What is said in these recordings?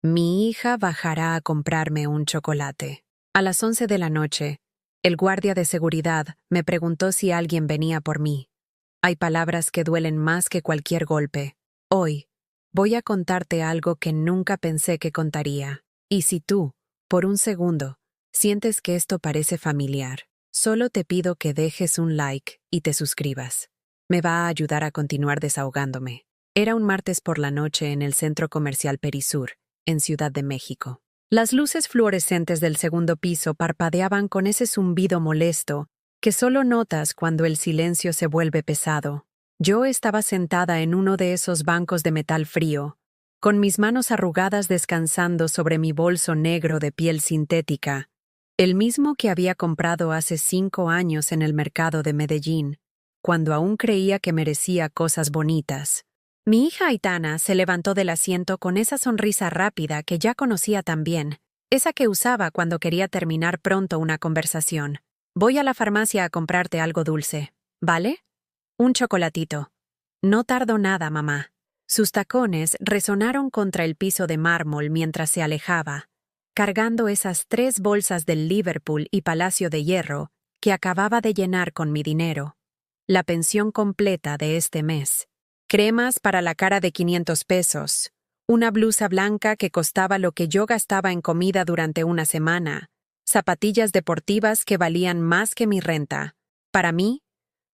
Mi hija bajará a comprarme un chocolate. A las 11 de la noche, el guardia de seguridad me preguntó si alguien venía por mí. Hay palabras que duelen más que cualquier golpe. Hoy, voy a contarte algo que nunca pensé que contaría. Y si tú, por un segundo, sientes que esto parece familiar, solo te pido que dejes un like y te suscribas. Me va a ayudar a continuar desahogándome. Era un martes por la noche en el Centro Comercial Perisur, en Ciudad de México. Las luces fluorescentes del segundo piso parpadeaban con ese zumbido molesto que solo notas cuando el silencio se vuelve pesado. Yo estaba sentada en uno de esos bancos de metal frío, con mis manos arrugadas descansando sobre mi bolso negro de piel sintética, el mismo que había comprado hace 5 años en el mercado de Medellín, cuando aún creía que merecía cosas bonitas. Mi hija Aitana se levantó del asiento con esa sonrisa rápida que ya conocía tan bien, esa que usaba cuando quería terminar pronto una conversación. Voy a la farmacia a comprarte algo dulce, ¿vale? Un chocolatito. No tardó nada, mamá. Sus tacones resonaron contra el piso de mármol mientras se alejaba, cargando esas 3 bolsas del Liverpool y Palacio de Hierro que acababa de llenar con mi dinero. La pensión completa de este mes. Cremas para la cara de 500 pesos, una blusa blanca que costaba lo que yo gastaba en comida durante una semana, zapatillas deportivas que valían más que mi renta. Para mí,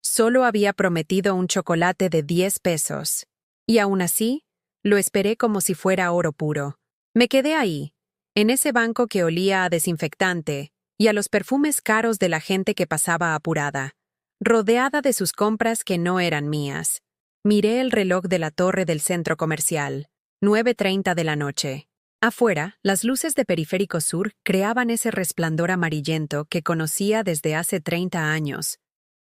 solo había prometido un chocolate de 10 pesos. Y aún así, lo esperé como si fuera oro puro. Me quedé ahí, en ese banco que olía a desinfectante y a los perfumes caros de la gente que pasaba apurada, rodeada de sus compras que no eran mías. Miré el reloj de la torre del centro comercial, 9:30 de la noche. Afuera, las luces de Periférico Sur creaban ese resplandor amarillento que conocía desde hace 30 años,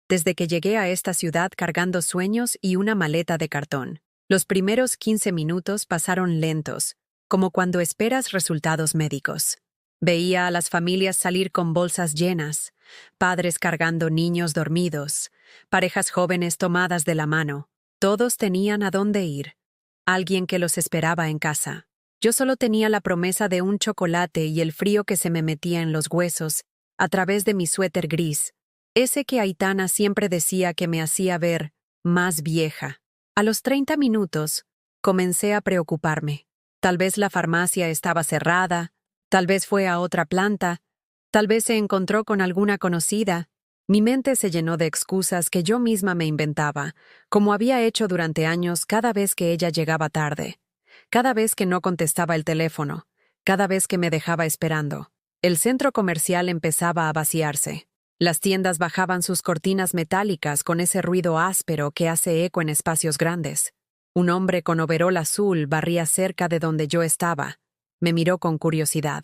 desde que llegué a esta ciudad cargando sueños y una maleta de cartón. Los primeros 15 minutos pasaron lentos, como cuando esperas resultados médicos. Veía a las familias salir con bolsas llenas, padres cargando niños dormidos, parejas jóvenes tomadas de la mano. Todos tenían a dónde ir, alguien que los esperaba en casa. Yo solo tenía la promesa de un chocolate y el frío que se me metía en los huesos a través de mi suéter gris, ese que Aitana siempre decía que me hacía ver más vieja. A los 30 minutos, comencé a preocuparme. Tal vez la farmacia estaba cerrada, tal vez fue a otra planta, tal vez se encontró con alguna conocida. Mi mente se llenó de excusas que yo misma me inventaba, como había hecho durante años cada vez que ella llegaba tarde, cada vez que no contestaba el teléfono, cada vez que me dejaba esperando. El centro comercial empezaba a vaciarse. Las tiendas bajaban sus cortinas metálicas con ese ruido áspero que hace eco en espacios grandes. Un hombre con overol azul barría cerca de donde yo estaba. Me miró con curiosidad.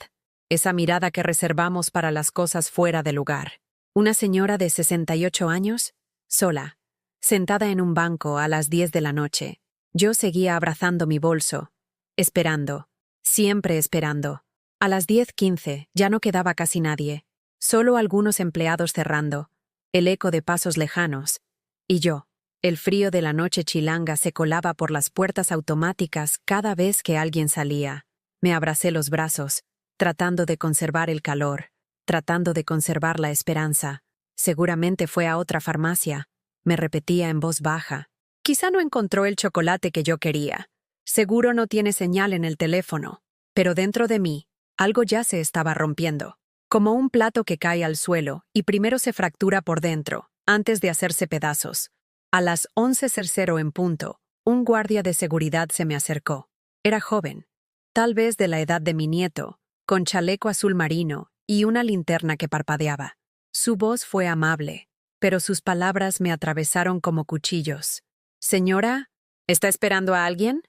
Esa mirada que reservamos para las cosas fuera de lugar. Una señora de 68 años, sola, sentada en un banco a las 10 de la noche. Yo seguía abrazando mi bolso, esperando, siempre esperando. A las 10:15 ya no quedaba casi nadie, solo algunos empleados cerrando, el eco de pasos lejanos, y yo. El frío de la noche chilanga se colaba por las puertas automáticas cada vez que alguien salía. Me abracé los brazos, tratando de conservar el calor, tratando de conservar la esperanza. Seguramente fue a otra farmacia, me repetía en voz baja. Quizá no encontró el chocolate que yo quería. Seguro no tiene señal en el teléfono. Pero dentro de mí, algo ya se estaba rompiendo. Como un plato que cae al suelo y primero se fractura por dentro, antes de hacerse pedazos. A las 11:00 en punto, un guardia de seguridad se me acercó. Era joven, tal vez de la edad de mi nieto, con chaleco azul marino y una linterna que parpadeaba. Su voz fue amable, pero sus palabras me atravesaron como cuchillos. «Señora, ¿está esperando a alguien?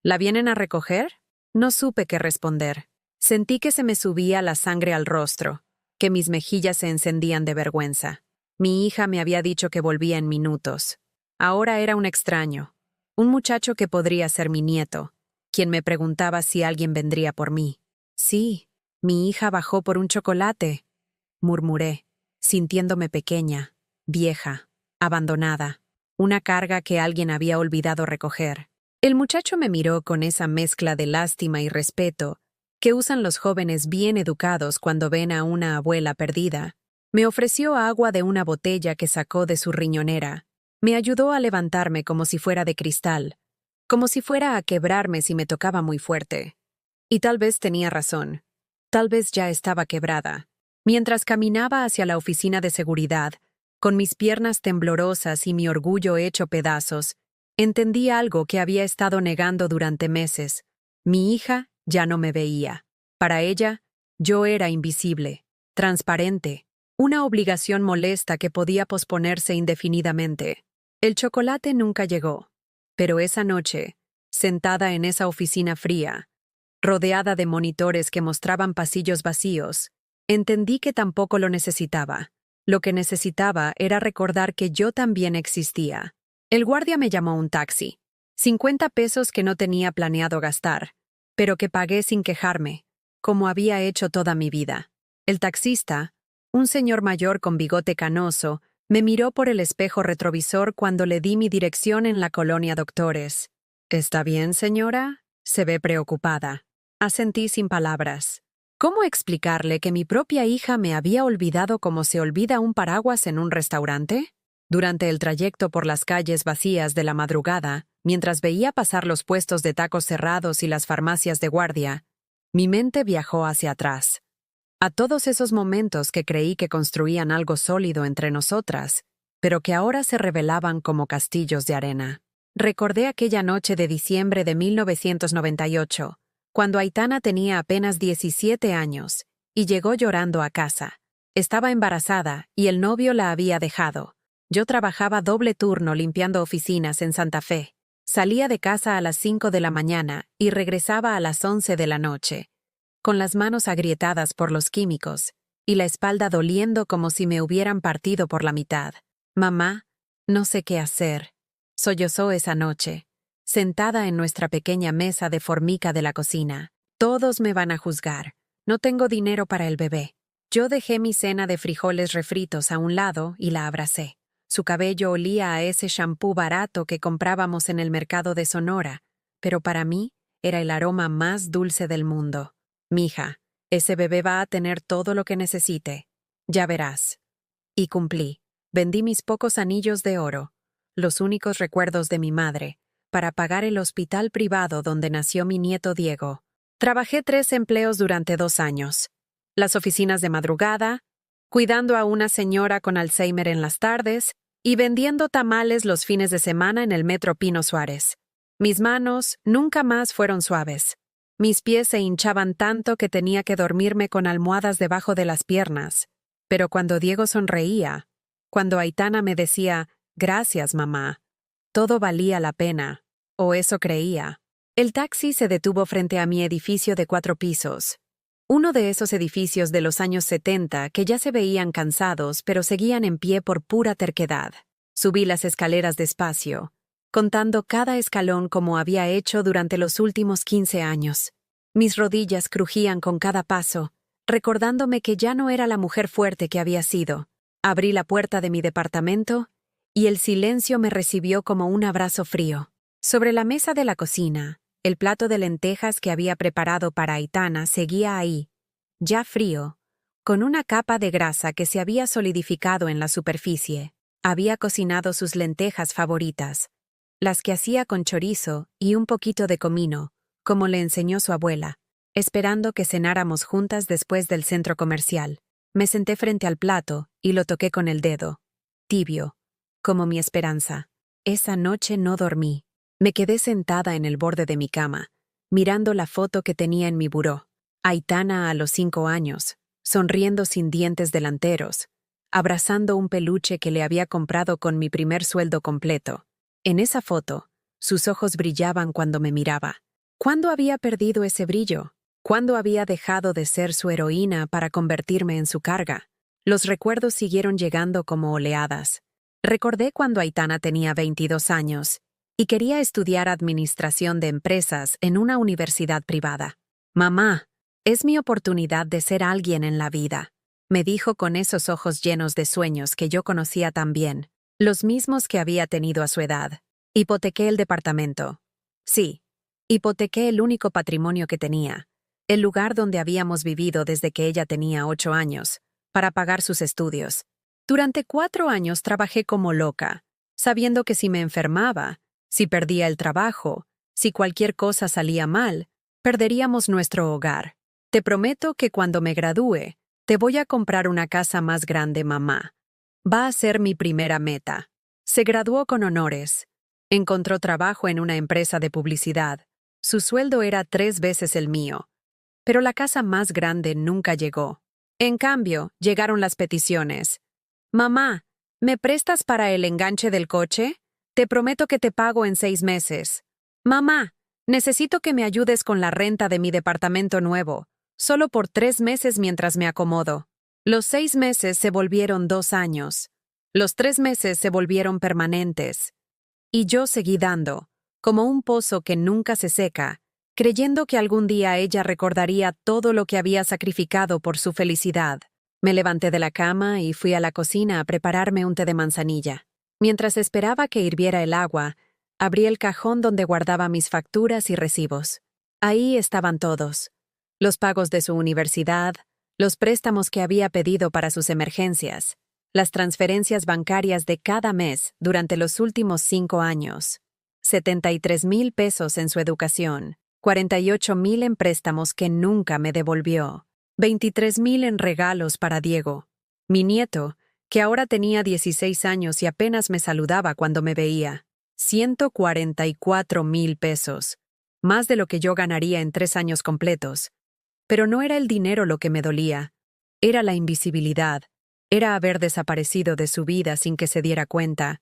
¿La vienen a recoger?» No supe qué responder. Sentí que se me subía la sangre al rostro, que mis mejillas se encendían de vergüenza. Mi hija me había dicho que volvía en minutos. Ahora era un extraño, un muchacho que podría ser mi nieto, quien me preguntaba si alguien vendría por mí. «Sí, mi hija bajó por un chocolate», murmuré, sintiéndome pequeña, vieja, abandonada, una carga que alguien había olvidado recoger. El muchacho me miró con esa mezcla de lástima y respeto que usan los jóvenes bien educados cuando ven a una abuela perdida. Me ofreció agua de una botella que sacó de su riñonera. Me ayudó a levantarme como si fuera de cristal, como si fuera a quebrarme si me tocaba muy fuerte. Y tal vez tenía razón. Tal vez ya estaba quebrada. Mientras caminaba hacia la oficina de seguridad, con mis piernas temblorosas y mi orgullo hecho pedazos, entendí algo que había estado negando durante meses. Mi hija ya no me veía. Para ella, yo era invisible, transparente, una obligación molesta que podía posponerse indefinidamente. El chocolate nunca llegó, pero esa noche, sentada en esa oficina fría, rodeada de monitores que mostraban pasillos vacíos, entendí que tampoco lo necesitaba. Lo que necesitaba era recordar que yo también existía. El guardia me llamó un taxi. 50 pesos que no tenía planeado gastar, pero que pagué sin quejarme, como había hecho toda mi vida. El taxista, un señor mayor con bigote canoso, me miró por el espejo retrovisor cuando le di mi dirección en la colonia Doctores. ¿Está bien, señora? Se ve preocupada. Asentí sin palabras. ¿Cómo explicarle que mi propia hija me había olvidado como se olvida un paraguas en un restaurante? Durante el trayecto por las calles vacías de la madrugada, mientras veía pasar los puestos de tacos cerrados y las farmacias de guardia, mi mente viajó hacia atrás. A todos esos momentos que creí que construían algo sólido entre nosotras, pero que ahora se revelaban como castillos de arena. Recordé aquella noche de diciembre de 1998, cuando Aitana tenía apenas 17 años, y llegó llorando a casa. Estaba embarazada y el novio la había dejado. Yo trabajaba doble turno limpiando oficinas en Santa Fe. Salía de casa a las 5 de la mañana y regresaba a las 11 de la noche, con las manos agrietadas por los químicos y la espalda doliendo como si me hubieran partido por la mitad. Mamá, no sé qué hacer, sollozó esa noche, sentada en nuestra pequeña mesa de formica de la cocina. Todos me van a juzgar. No tengo dinero para el bebé. Yo dejé mi cena de frijoles refritos a un lado y la abracé. Su cabello olía a ese shampoo barato que comprábamos en el mercado de Sonora, pero para mí era el aroma más dulce del mundo. Mija, ese bebé va a tener todo lo que necesite. Ya verás. Y cumplí. Vendí mis pocos anillos de oro, los únicos recuerdos de mi madre, para pagar el hospital privado donde nació mi nieto Diego. Trabajé 3 empleos durante 2 años. Las oficinas de madrugada, cuidando a una señora con Alzheimer en las tardes y vendiendo tamales los fines de semana en el Metro Pino Suárez. Mis manos nunca más fueron suaves. Mis pies se hinchaban tanto que tenía que dormirme con almohadas debajo de las piernas. Pero cuando Diego sonreía, cuando Aitana me decía, «Gracias, mamá», todo valía la pena, o eso creía. El taxi se detuvo frente a mi edificio de 4 pisos. Uno de esos edificios de los años 70 que ya se veían cansados pero seguían en pie por pura terquedad. Subí las escaleras despacio, contando cada escalón como había hecho durante los últimos 15 años. Mis rodillas crujían con cada paso, recordándome que ya no era la mujer fuerte que había sido. Abrí la puerta de mi departamento y el silencio me recibió como un abrazo frío. Sobre la mesa de la cocina, el plato de lentejas que había preparado para Aitana seguía ahí, ya frío, con una capa de grasa que se había solidificado en la superficie. Había cocinado sus lentejas favoritas, las que hacía con chorizo y un poquito de comino, como le enseñó su abuela, esperando que cenáramos juntas después del centro comercial. Me senté frente al plato y lo toqué con el dedo, tibio, como mi esperanza. Esa noche no dormí. Me quedé sentada en el borde de mi cama, mirando la foto que tenía en mi buró. Aitana a los 5 años, sonriendo sin dientes delanteros, abrazando un peluche que le había comprado con mi primer sueldo completo. En esa foto, sus ojos brillaban cuando me miraba. ¿Cuándo había perdido ese brillo? ¿Cuándo había dejado de ser su heroína para convertirme en su carga? Los recuerdos siguieron llegando como oleadas. Recordé cuando Aitana tenía 22 años y quería estudiar administración de empresas en una universidad privada. «Mamá, es mi oportunidad de ser alguien en la vida», me dijo con esos ojos llenos de sueños que yo conocía tan bien, los mismos que había tenido a su edad. Hipotequé el departamento. Sí, hipotequé el único patrimonio que tenía. el lugar donde habíamos vivido desde que ella tenía 8 años, para pagar sus estudios. Durante 4 años trabajé como loca, sabiendo que si me enfermaba, si perdía el trabajo, si cualquier cosa salía mal, perderíamos nuestro hogar. Te prometo que cuando me gradúe, te voy a comprar una casa más grande, mamá. Va a ser mi primera meta. Se graduó con honores. Encontró trabajo en una empresa de publicidad. Su sueldo era 3 veces el mío. Pero la casa más grande nunca llegó. En cambio, llegaron las peticiones. Mamá, ¿me prestas para el enganche del coche? Te prometo que te pago en 6 meses. Mamá, necesito que me ayudes con la renta de mi departamento nuevo, solo por 3 meses mientras me acomodo. Los 6 meses se volvieron 2 años. Los 3 meses se volvieron permanentes. Y yo seguí dando, como un pozo que nunca se seca, creyendo que algún día ella recordaría todo lo que había sacrificado por su felicidad. Me levanté de la cama y fui a la cocina a prepararme un té de manzanilla. Mientras esperaba que hirviera el agua, abrí el cajón donde guardaba mis facturas y recibos. Ahí estaban todos. Los pagos de su universidad, los préstamos que había pedido para sus emergencias, las transferencias bancarias de cada mes durante los últimos 5 años, 73,000 pesos en su educación, 48,000 en préstamos que nunca me devolvió, 23,000 en regalos para Diego, mi nieto, que ahora tenía 16 años y apenas me saludaba cuando me veía, 144,000 pesos, más de lo que yo ganaría en 3 años completos. Pero no era el dinero lo que me dolía, era la invisibilidad, era haber desaparecido de su vida sin que se diera cuenta,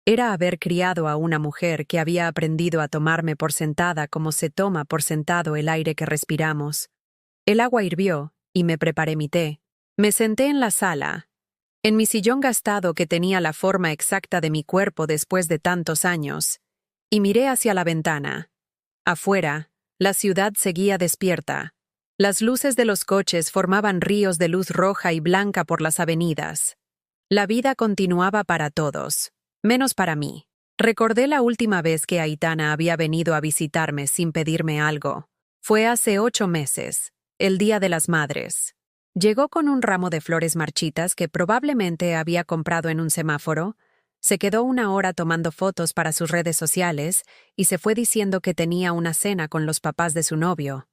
era haber criado a una mujer que había aprendido a tomarme por sentada como se toma por sentado el aire que respiramos. El agua hirvió y me preparé mi té. Me senté en la sala, en mi sillón gastado que tenía la forma exacta de mi cuerpo después de tantos años, y miré hacia la ventana. Afuera, la ciudad seguía despierta. Las luces de los coches formaban ríos de luz roja y blanca por las avenidas. La vida continuaba para todos, menos para mí. Recordé la última vez que Aitana había venido a visitarme sin pedirme algo. Fue hace 8 meses, el Día de las Madres. Llegó con un ramo de flores marchitas que probablemente había comprado en un semáforo, se quedó 1 hora tomando fotos para sus redes sociales y se fue diciendo que tenía una cena con los papás de su novio.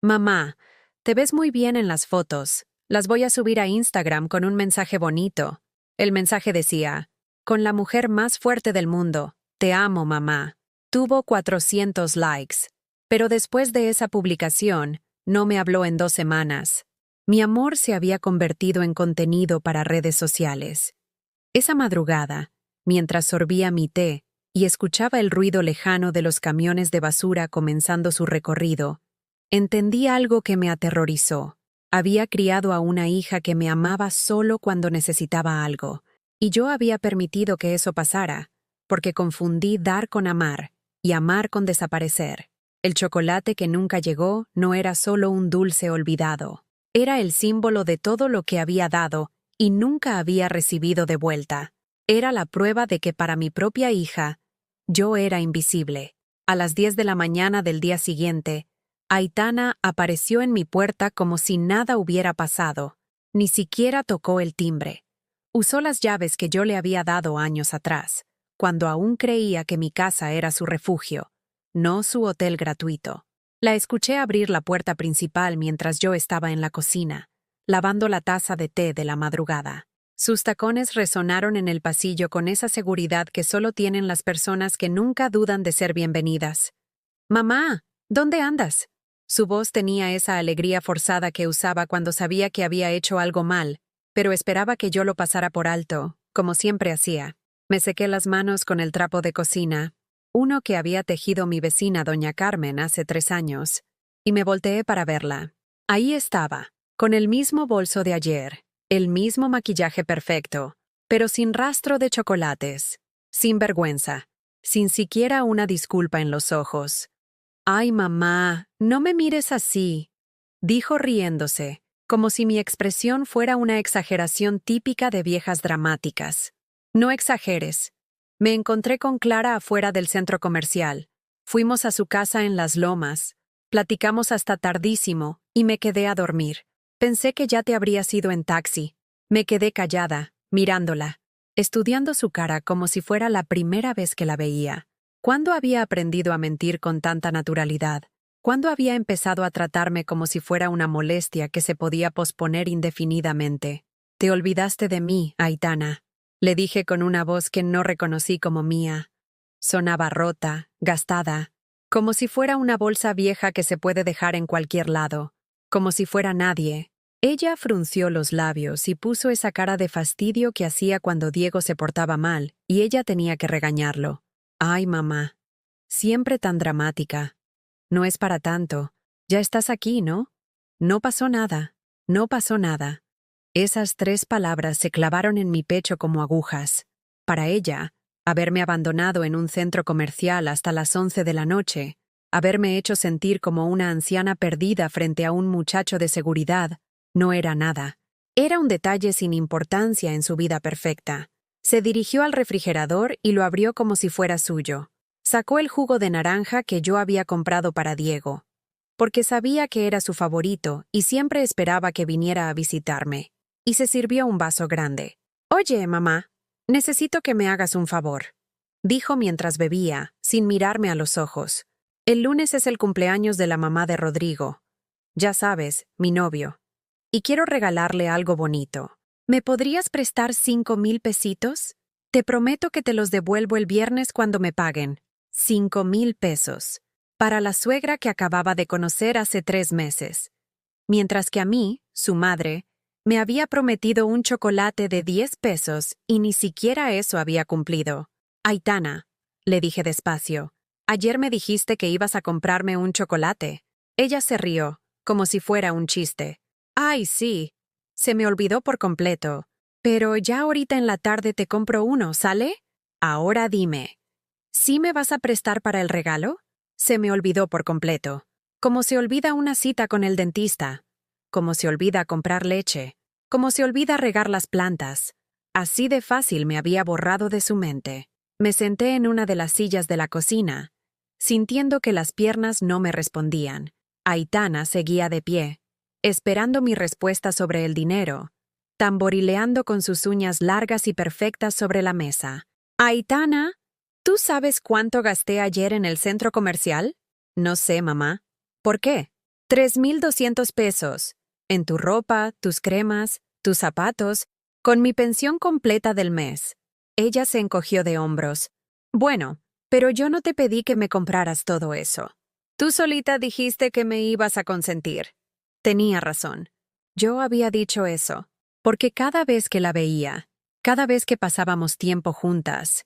Mamá, te ves muy bien en las fotos. Las voy a subir a Instagram con un mensaje bonito. El mensaje decía, con la mujer más fuerte del mundo, te amo, mamá. Tuvo 400 likes. Pero después de esa publicación, no me habló en 2 semanas. Mi amor se había convertido en contenido para redes sociales. Esa madrugada, mientras sorbía mi té y escuchaba el ruido lejano de los camiones de basura comenzando su recorrido, entendí algo que me aterrorizó. Había criado a una hija que me amaba solo cuando necesitaba algo, y yo había permitido que eso pasara, porque confundí dar con amar y amar con desaparecer. El chocolate que nunca llegó no era solo un dulce olvidado, era el símbolo de todo lo que había dado y nunca había recibido de vuelta. Era la prueba de que para mi propia hija, yo era invisible. A las 10 de la mañana del día siguiente, Aitana apareció en mi puerta como si nada hubiera pasado. Ni siquiera tocó el timbre. Usó las llaves que yo le había dado años atrás, cuando aún creía que mi casa era su refugio, no su hotel gratuito. La escuché abrir la puerta principal mientras yo estaba en la cocina, lavando la taza de té de la madrugada. Sus tacones resonaron en el pasillo con esa seguridad que solo tienen las personas que nunca dudan de ser bienvenidas. «Mamá, ¿dónde andas?» Su voz tenía esa alegría forzada que usaba cuando sabía que había hecho algo mal, pero esperaba que yo lo pasara por alto, como siempre hacía. Me sequé las manos con el trapo de cocina, uno que había tejido mi vecina doña Carmen hace 3 años, y me volteé para verla. Ahí estaba, con el mismo bolso de ayer, el mismo maquillaje perfecto, pero sin rastro de chocolates, sin vergüenza, sin siquiera una disculpa en los ojos. «Ay, mamá, no me mires así», dijo riéndose, como si mi expresión fuera una exageración típica de viejas dramáticas. «No exageres. Me encontré con Clara afuera del centro comercial. Fuimos a su casa en Las Lomas. Platicamos hasta tardísimo y me quedé a dormir. Pensé que ya te habrías ido en taxi. Me quedé callada, mirándola, estudiando su cara como si fuera la primera vez que la veía. ¿Cuándo había aprendido a mentir con tanta naturalidad? ¿Cuándo había empezado a tratarme como si fuera una molestia que se podía posponer indefinidamente? Te olvidaste de mí, Aitana, le dije con una voz que no reconocí como mía. Sonaba rota, gastada, como si fuera una bolsa vieja que se puede dejar en cualquier lado, como si fuera nadie. Ella frunció los labios y puso esa cara de fastidio que hacía cuando Diego se portaba mal, y ella tenía que regañarlo. Ay, mamá. Siempre tan dramática. No es para tanto. Ya estás aquí, ¿no? No pasó nada. No pasó nada. Esas 3 palabras se clavaron en mi pecho como agujas. Para ella, haberme abandonado en un centro comercial hasta las 11 de la noche, haberme hecho sentir como una anciana perdida frente a un muchacho de seguridad, no era nada. Era un detalle sin importancia en su vida perfecta. Se dirigió al refrigerador y lo abrió como si fuera suyo. Sacó el jugo de naranja que yo había comprado para Diego, porque sabía que era su favorito y siempre esperaba que viniera a visitarme, y se sirvió un vaso grande. Oye, mamá, necesito que me hagas un favor, dijo mientras bebía, sin mirarme a los ojos. El lunes es el cumpleaños de la mamá de Rodrigo. Ya sabes, mi novio. Y quiero regalarle algo bonito. ¿Me podrías prestar 5,000 pesitos? Te prometo que te los devuelvo el viernes cuando me paguen. 5,000 pesos. Para la suegra que acababa de conocer hace 3 meses. Mientras que a mí, su madre, me había prometido un chocolate de 10 pesos y ni siquiera eso había cumplido. Aitana, le dije despacio, ayer me dijiste que ibas a comprarme un chocolate. Ella se rió, como si fuera un chiste. Ay, sí. Se me olvidó por completo. Pero ya ahorita en la tarde te compro uno, ¿sale? Ahora dime. ¿Sí me vas a prestar para el regalo? Se me olvidó por completo. Como se olvida una cita con el dentista. Como se olvida comprar leche. Como se olvida regar las plantas. Así de fácil me había borrado de su mente. Me senté en una de las sillas de la cocina, sintiendo que las piernas no me respondían. Aitana seguía de pie, esperando mi respuesta sobre el dinero, tamborileando con sus uñas largas y perfectas sobre la mesa. Aitana, ¿tú sabes cuánto gasté ayer en el centro comercial? No sé, mamá. ¿Por qué? 3,200 pesos. En tu ropa, tus cremas, tus zapatos, con mi pensión completa del mes. Ella se encogió de hombros. Bueno, pero yo no te pedí que me compraras todo eso. Tú solita dijiste que me ibas a consentir. Tenía razón. Yo había dicho eso, porque cada vez que la veía, cada vez que pasábamos tiempo juntas,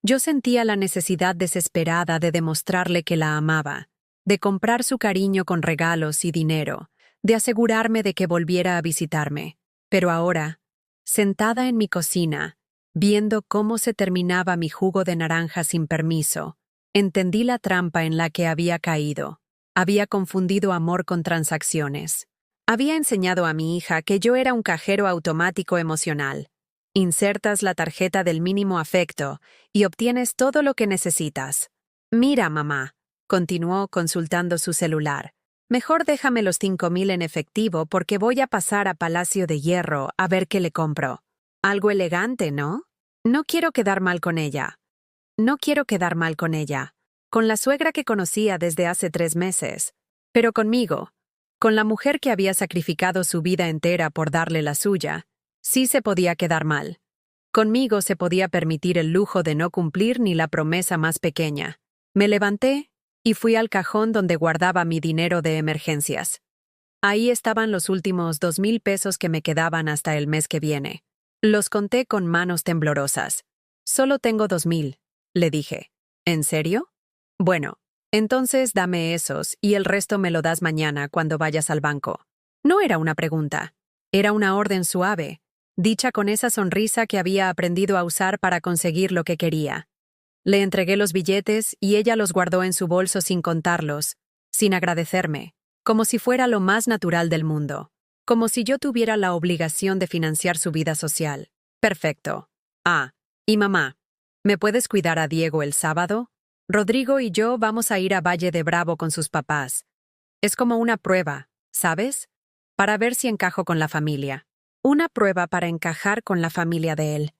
yo sentía la necesidad desesperada de demostrarle que la amaba, de comprar su cariño con regalos y dinero, de asegurarme de que volviera a visitarme. Pero ahora, sentada en mi cocina, viendo cómo se terminaba mi jugo de naranja sin permiso, entendí la trampa en la que había caído. Había confundido amor con transacciones. Había enseñado a mi hija que yo era un cajero automático emocional. Insertas la tarjeta del mínimo afecto y obtienes todo lo que necesitas. Mira, mamá, continuó consultando su celular. Mejor déjame los 5,000 en efectivo porque voy a pasar a Palacio de Hierro a ver qué le compro. Algo elegante, ¿no? No quiero quedar mal con ella. No quiero quedar mal con ella. Con la suegra que conocía desde hace 3 meses. Pero conmigo, con la mujer que había sacrificado su vida entera por darle la suya, sí se podía quedar mal. Conmigo se podía permitir el lujo de no cumplir ni la promesa más pequeña. Me levanté y fui al cajón donde guardaba mi dinero de emergencias. Ahí estaban los últimos 2,000 pesos que me quedaban hasta el mes que viene. Los conté con manos temblorosas. Solo tengo 2,000, le dije. ¿En serio? Bueno, entonces dame esos y el resto me lo das mañana cuando vayas al banco. No era una pregunta. Era una orden suave, dicha con esa sonrisa que había aprendido a usar para conseguir lo que quería. Le entregué los billetes y ella los guardó en su bolso sin contarlos, sin agradecerme, como si fuera lo más natural del mundo, como si yo tuviera la obligación de financiar su vida social. Perfecto. Ah, y mamá, ¿me puedes cuidar a Diego el sábado? Rodrigo y yo vamos a ir a Valle de Bravo con sus papás. Es como una prueba, ¿sabes? Para ver si encajo con la familia. Una prueba para encajar con la familia de él.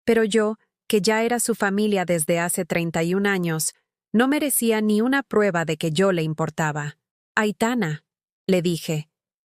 Pero yo, que ya era su familia desde hace 31 años, no merecía ni una prueba de que yo le importaba. Aitana, le dije,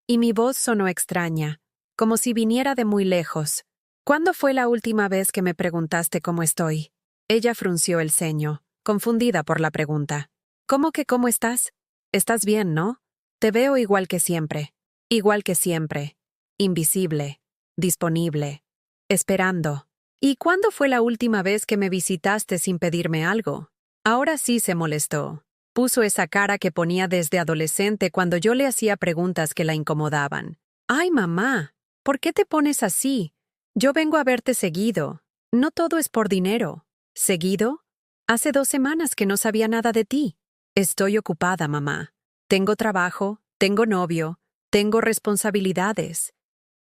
y mi voz sonó extraña, como si viniera de muy lejos. ¿Cuándo fue la última vez que me preguntaste cómo estoy? Ella frunció el ceño, confundida por la pregunta. ¿Cómo que cómo estás? Estás bien, ¿no? Te veo igual que siempre. Igual que siempre. Invisible. Disponible. Esperando. ¿Y cuándo fue la última vez que me visitaste sin pedirme algo? Ahora sí se molestó. Puso esa cara que ponía desde adolescente cuando yo le hacía preguntas que la incomodaban. ¡Ay, mamá! ¿Por qué te pones así? Yo vengo a verte seguido. No todo es por dinero. ¿Seguido? Hace 2 semanas que no sabía nada de ti. Estoy ocupada, mamá. Tengo trabajo, tengo novio, tengo responsabilidades.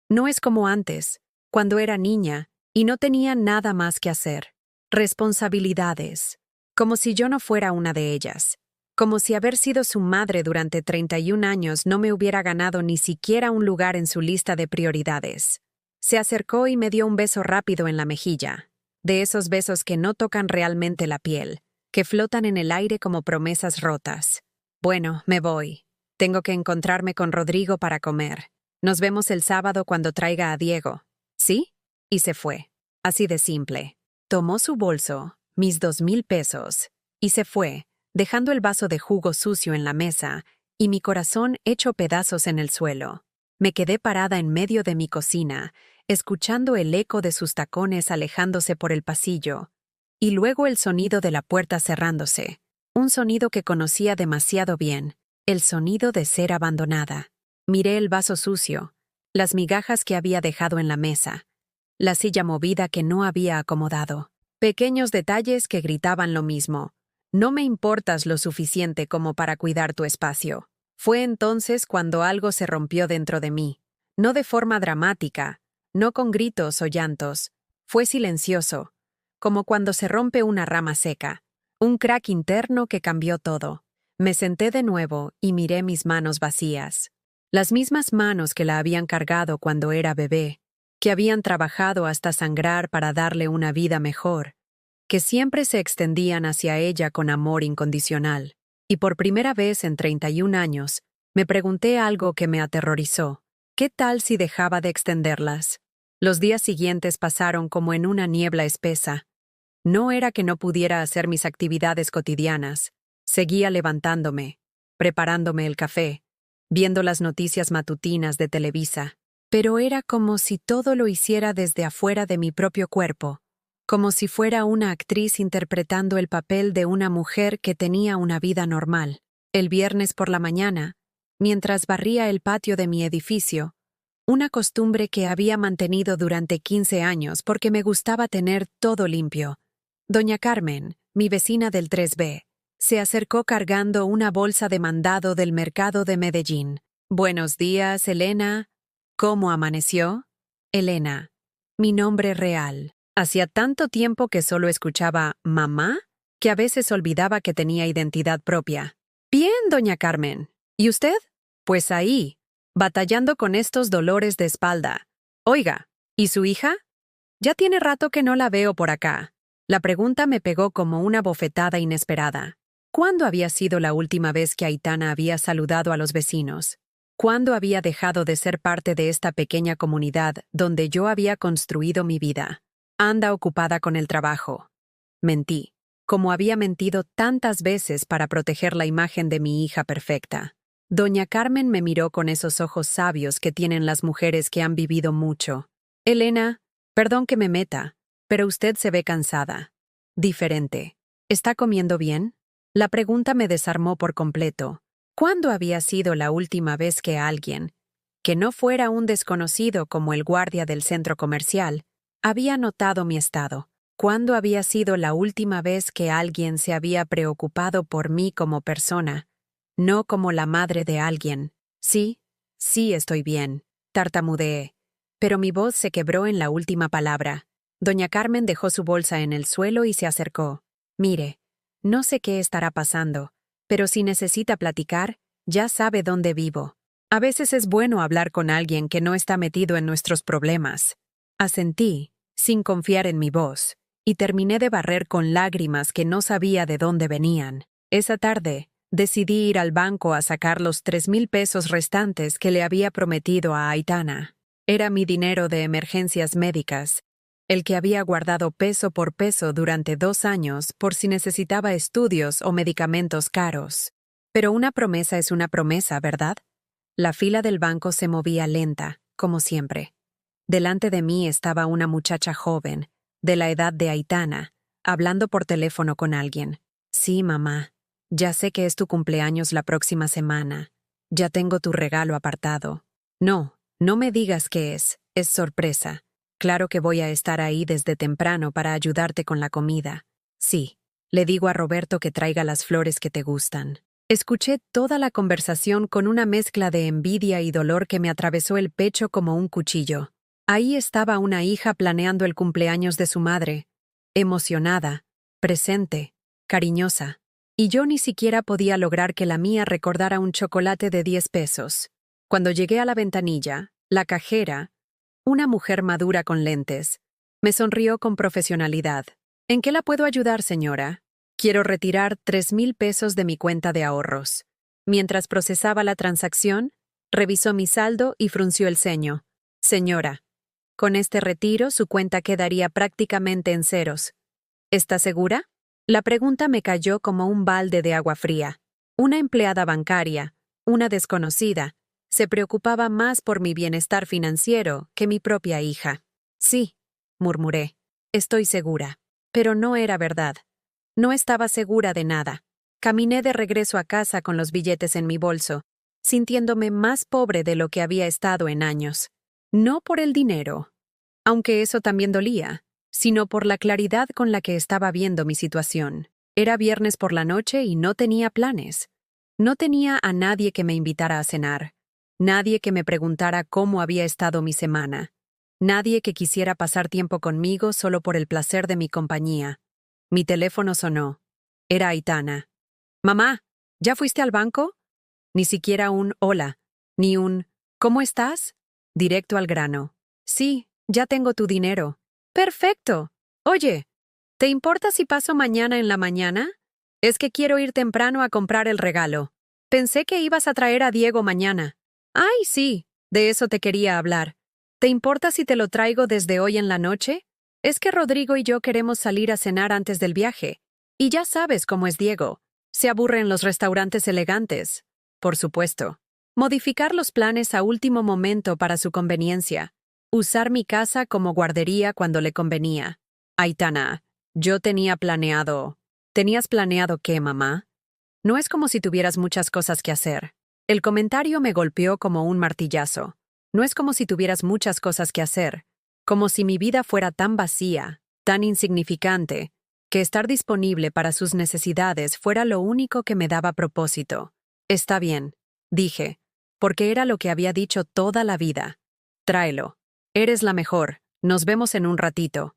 No es como antes, cuando era niña y no tenía nada más que hacer. Responsabilidades. Como si yo no fuera una de ellas. Como si haber sido su madre durante 31 años no me hubiera ganado ni siquiera un lugar en su lista de prioridades. Se acercó y me dio un beso rápido en la mejilla. De esos besos que no tocan realmente la piel, que flotan en el aire como promesas rotas. Bueno, me voy. Tengo que encontrarme con Rodrigo para comer. Nos vemos el sábado cuando traiga a Diego. ¿Sí? Y se fue. Así de simple. Tomó su bolso, mis 2,000 pesos, y se fue, dejando el vaso de jugo sucio en la mesa y mi corazón hecho pedazos en el suelo. Me quedé parada en medio de mi cocina, escuchando el eco de sus tacones alejándose por el pasillo, y luego el sonido de la puerta cerrándose, un sonido que conocía demasiado bien, el sonido de ser abandonada. Miré el vaso sucio, las migajas que había dejado en la mesa, la silla movida que no había acomodado, pequeños detalles que gritaban lo mismo. No me importas lo suficiente como para cuidar tu espacio. Fue entonces cuando algo se rompió dentro de mí, no de forma dramática, no con gritos o llantos, fue silencioso, como cuando se rompe una rama seca, un crack interno que cambió todo. Me senté de nuevo y miré mis manos vacías. Las mismas manos que la habían cargado cuando era bebé, que habían trabajado hasta sangrar para darle una vida mejor, que siempre se extendían hacia ella con amor incondicional. Y por primera vez en 31 años, me pregunté algo que me aterrorizó. ¿Qué tal si dejaba de extenderlas? Los días siguientes pasaron como en una niebla espesa. No era que no pudiera hacer mis actividades cotidianas. Seguía levantándome, preparándome el café, viendo las noticias matutinas de Televisa. Pero era como si todo lo hiciera desde afuera de mi propio cuerpo, como si fuera una actriz interpretando el papel de una mujer que tenía una vida normal. El viernes por la mañana, mientras barría el patio de mi edificio, una costumbre que había mantenido durante 15 años porque me gustaba tener todo limpio, doña Carmen, mi vecina del 3B, se acercó cargando una bolsa de mandado del mercado de Medellín. «Buenos días, Elena. ¿Cómo amaneció?» Elena, mi nombre real. Hacía tanto tiempo que solo escuchaba «mamá» que a veces olvidaba que tenía identidad propia. «Bien, doña Carmen. ¿Y usted?» «Pues ahí, batallando con estos dolores de espalda. Oiga, ¿y su hija?» «Ya tiene rato que no la veo por acá». La pregunta me pegó como una bofetada inesperada. ¿Cuándo había sido la última vez que Aitana había saludado a los vecinos? ¿Cuándo había dejado de ser parte de esta pequeña comunidad donde yo había construido mi vida? Anda ocupada con el trabajo. Mentí, como había mentido tantas veces para proteger la imagen de mi hija perfecta. Doña Carmen me miró con esos ojos sabios que tienen las mujeres que han vivido mucho. «Elena, perdón que me meta, pero usted se ve cansada. Diferente. ¿Está comiendo bien?» La pregunta me desarmó por completo. ¿Cuándo había sido la última vez que alguien, que no fuera un desconocido como el guardia del centro comercial, había notado mi estado? ¿Cuándo había sido la última vez que alguien se había preocupado por mí como persona, no como la madre de alguien? Sí, estoy bien, tartamudeé, pero mi voz se quebró en la última palabra. Doña Carmen dejó su bolsa en el suelo y se acercó. «Mire, no sé qué estará pasando, pero si necesita platicar, ya sabe dónde vivo. A veces es bueno hablar con alguien que no está metido en nuestros problemas. Asentí, sin confiar en mi voz, y terminé de barrer con lágrimas que no sabía de dónde venían. Esa tarde, decidí ir al banco a sacar los 3,000 pesos restantes que le había prometido a Aitana. Era mi dinero de emergencias médicas, el que había guardado peso por peso durante 2 años por si necesitaba estudios o medicamentos caros. Pero una promesa es una promesa, ¿verdad? La fila del banco se movía lenta, como siempre. Delante de mí estaba una muchacha joven, de la edad de Aitana, hablando por teléfono con alguien. Sí, mamá. Ya sé que es tu cumpleaños la próxima semana. Ya tengo tu regalo apartado. No, no me digas qué es sorpresa. Claro que voy a estar ahí desde temprano para ayudarte con la comida. Sí, le digo a Roberto que traiga las flores que te gustan. Escuché toda la conversación con una mezcla de envidia y dolor que me atravesó el pecho como un cuchillo. Ahí estaba una hija planeando el cumpleaños de su madre, emocionada, presente, cariñosa. Y yo ni siquiera podía lograr que la mía recordara un chocolate de 10 pesos. Cuando llegué a la ventanilla, la cajera, una mujer madura con lentes, me sonrió con profesionalidad. ¿En qué la puedo ayudar, señora? Quiero retirar 3,000 pesos de mi cuenta de ahorros. Mientras procesaba la transacción, revisó mi saldo y frunció el ceño. Señora, con este retiro su cuenta quedaría prácticamente en ceros. ¿Está segura? La pregunta me cayó como un balde de agua fría. Una empleada bancaria, una desconocida, se preocupaba más por mi bienestar financiero que mi propia hija. Sí, murmuré, estoy segura. Pero no era verdad. No estaba segura de nada. Caminé de regreso a casa con los billetes en mi bolso, sintiéndome más pobre de lo que había estado en años. No por el dinero, aunque eso también dolía, sino por la claridad con la que estaba viendo mi situación. Era viernes por la noche y no tenía planes. No tenía a nadie que me invitara a cenar. Nadie que me preguntara cómo había estado mi semana. Nadie que quisiera pasar tiempo conmigo solo por el placer de mi compañía. Mi teléfono sonó. Era Aitana. «Mamá, ¿ya fuiste al banco?» Ni siquiera un hola, ni un «¿Cómo estás?» Directo al grano. «Sí, ya tengo tu dinero». «Perfecto. Oye, ¿te importa si paso mañana en la mañana? Es que quiero ir temprano a comprar el regalo. Pensé que ibas a traer a Diego mañana». «Ay, sí, de eso te quería hablar. ¿Te importa si te lo traigo desde hoy en la noche? Es que Rodrigo y yo queremos salir a cenar antes del viaje. Y ya sabes cómo es Diego. Se aburre en los restaurantes elegantes. Por supuesto. Modificar los planes a último momento para su conveniencia. Usar mi casa como guardería cuando le convenía. Aitana, yo tenía planeado. ¿Tenías planeado qué, mamá? No es como si tuvieras muchas cosas que hacer. El comentario me golpeó como un martillazo. No es como si tuvieras muchas cosas que hacer. Como si mi vida fuera tan vacía, tan insignificante, que estar disponible para sus necesidades fuera lo único que me daba propósito. Está bien, dije, porque era lo que había dicho toda la vida. Tráelo. Eres la mejor. Nos vemos en un ratito.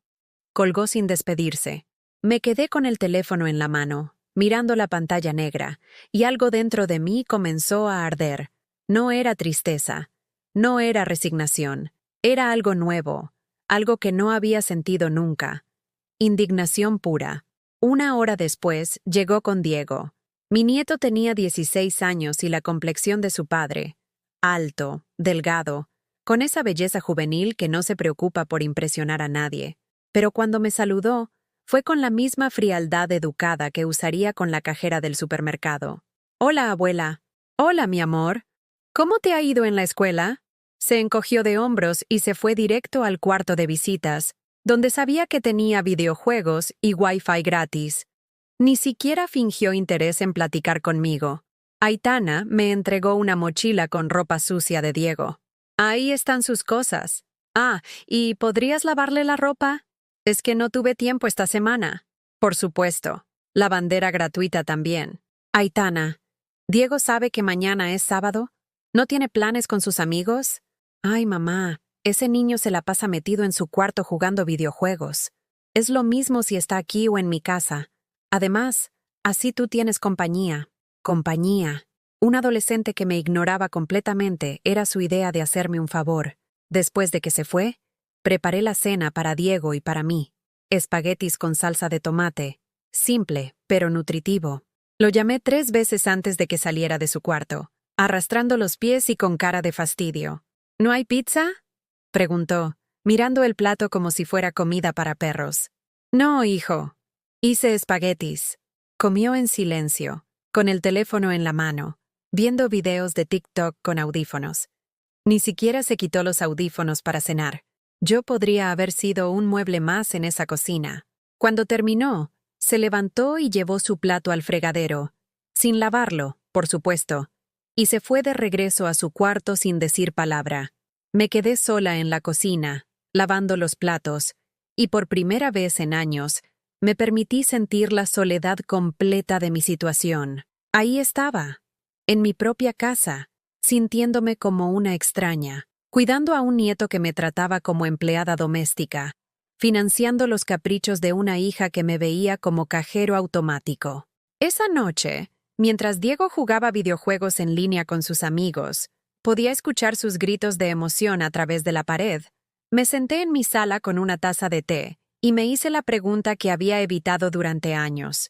Colgó sin despedirse. Me quedé con el teléfono en la mano, mirando la pantalla negra, y algo dentro de mí comenzó a arder. No era tristeza, no era resignación, era algo nuevo, algo que no había sentido nunca. Indignación pura. 1 hora después, llegó con Diego. Mi nieto tenía 16 años y la complexión de su padre. Alto, delgado, con esa belleza juvenil que no se preocupa por impresionar a nadie. Pero cuando me saludó, fue con la misma frialdad educada que usaría con la cajera del supermercado. «Hola, abuela». «Hola, mi amor. ¿Cómo te ha ido en la escuela?» Se encogió de hombros y se fue directo al cuarto de visitas, donde sabía que tenía videojuegos y Wi-Fi gratis. Ni siquiera fingió interés en platicar conmigo. Aitana me entregó una mochila con ropa sucia de Diego. «Ahí están sus cosas. Ah, ¿y podrías lavarle la ropa? Es que no tuve tiempo esta semana». «Por supuesto. Lavandera gratuita también». «Aitana, ¿Diego sabe que mañana es sábado? ¿No tiene planes con sus amigos?» «Ay, mamá, ese niño se la pasa metido en su cuarto jugando videojuegos. Es lo mismo si está aquí o en mi casa. Además, así tú tienes compañía». «Compañía». Un adolescente que me ignoraba completamente era su idea de hacerme un favor. Después de que se fue, preparé la cena para Diego y para mí. Espaguetis con salsa de tomate. Simple, pero nutritivo. Lo llamé 3 veces antes de que saliera de su cuarto, arrastrando los pies y con cara de fastidio. ¿No hay pizza?, preguntó, mirando el plato como si fuera comida para perros. No, hijo. Hice espaguetis. Comió en silencio, con el teléfono en la mano, viendo videos de TikTok con audífonos. Ni siquiera se quitó los audífonos para cenar. Yo podría haber sido un mueble más en esa cocina. Cuando terminó, se levantó y llevó su plato al fregadero, sin lavarlo, por supuesto, y se fue de regreso a su cuarto sin decir palabra. Me quedé sola en la cocina, lavando los platos, y por primera vez en años, me permití sentir la soledad completa de mi situación. Ahí estaba, en mi propia casa, sintiéndome como una extraña, cuidando a un nieto que me trataba como empleada doméstica, financiando los caprichos de una hija que me veía como cajero automático. Esa noche, mientras Diego jugaba videojuegos en línea con sus amigos, podía escuchar sus gritos de emoción a través de la pared. Me senté en mi sala con una taza de té y me hice la pregunta que había evitado durante años.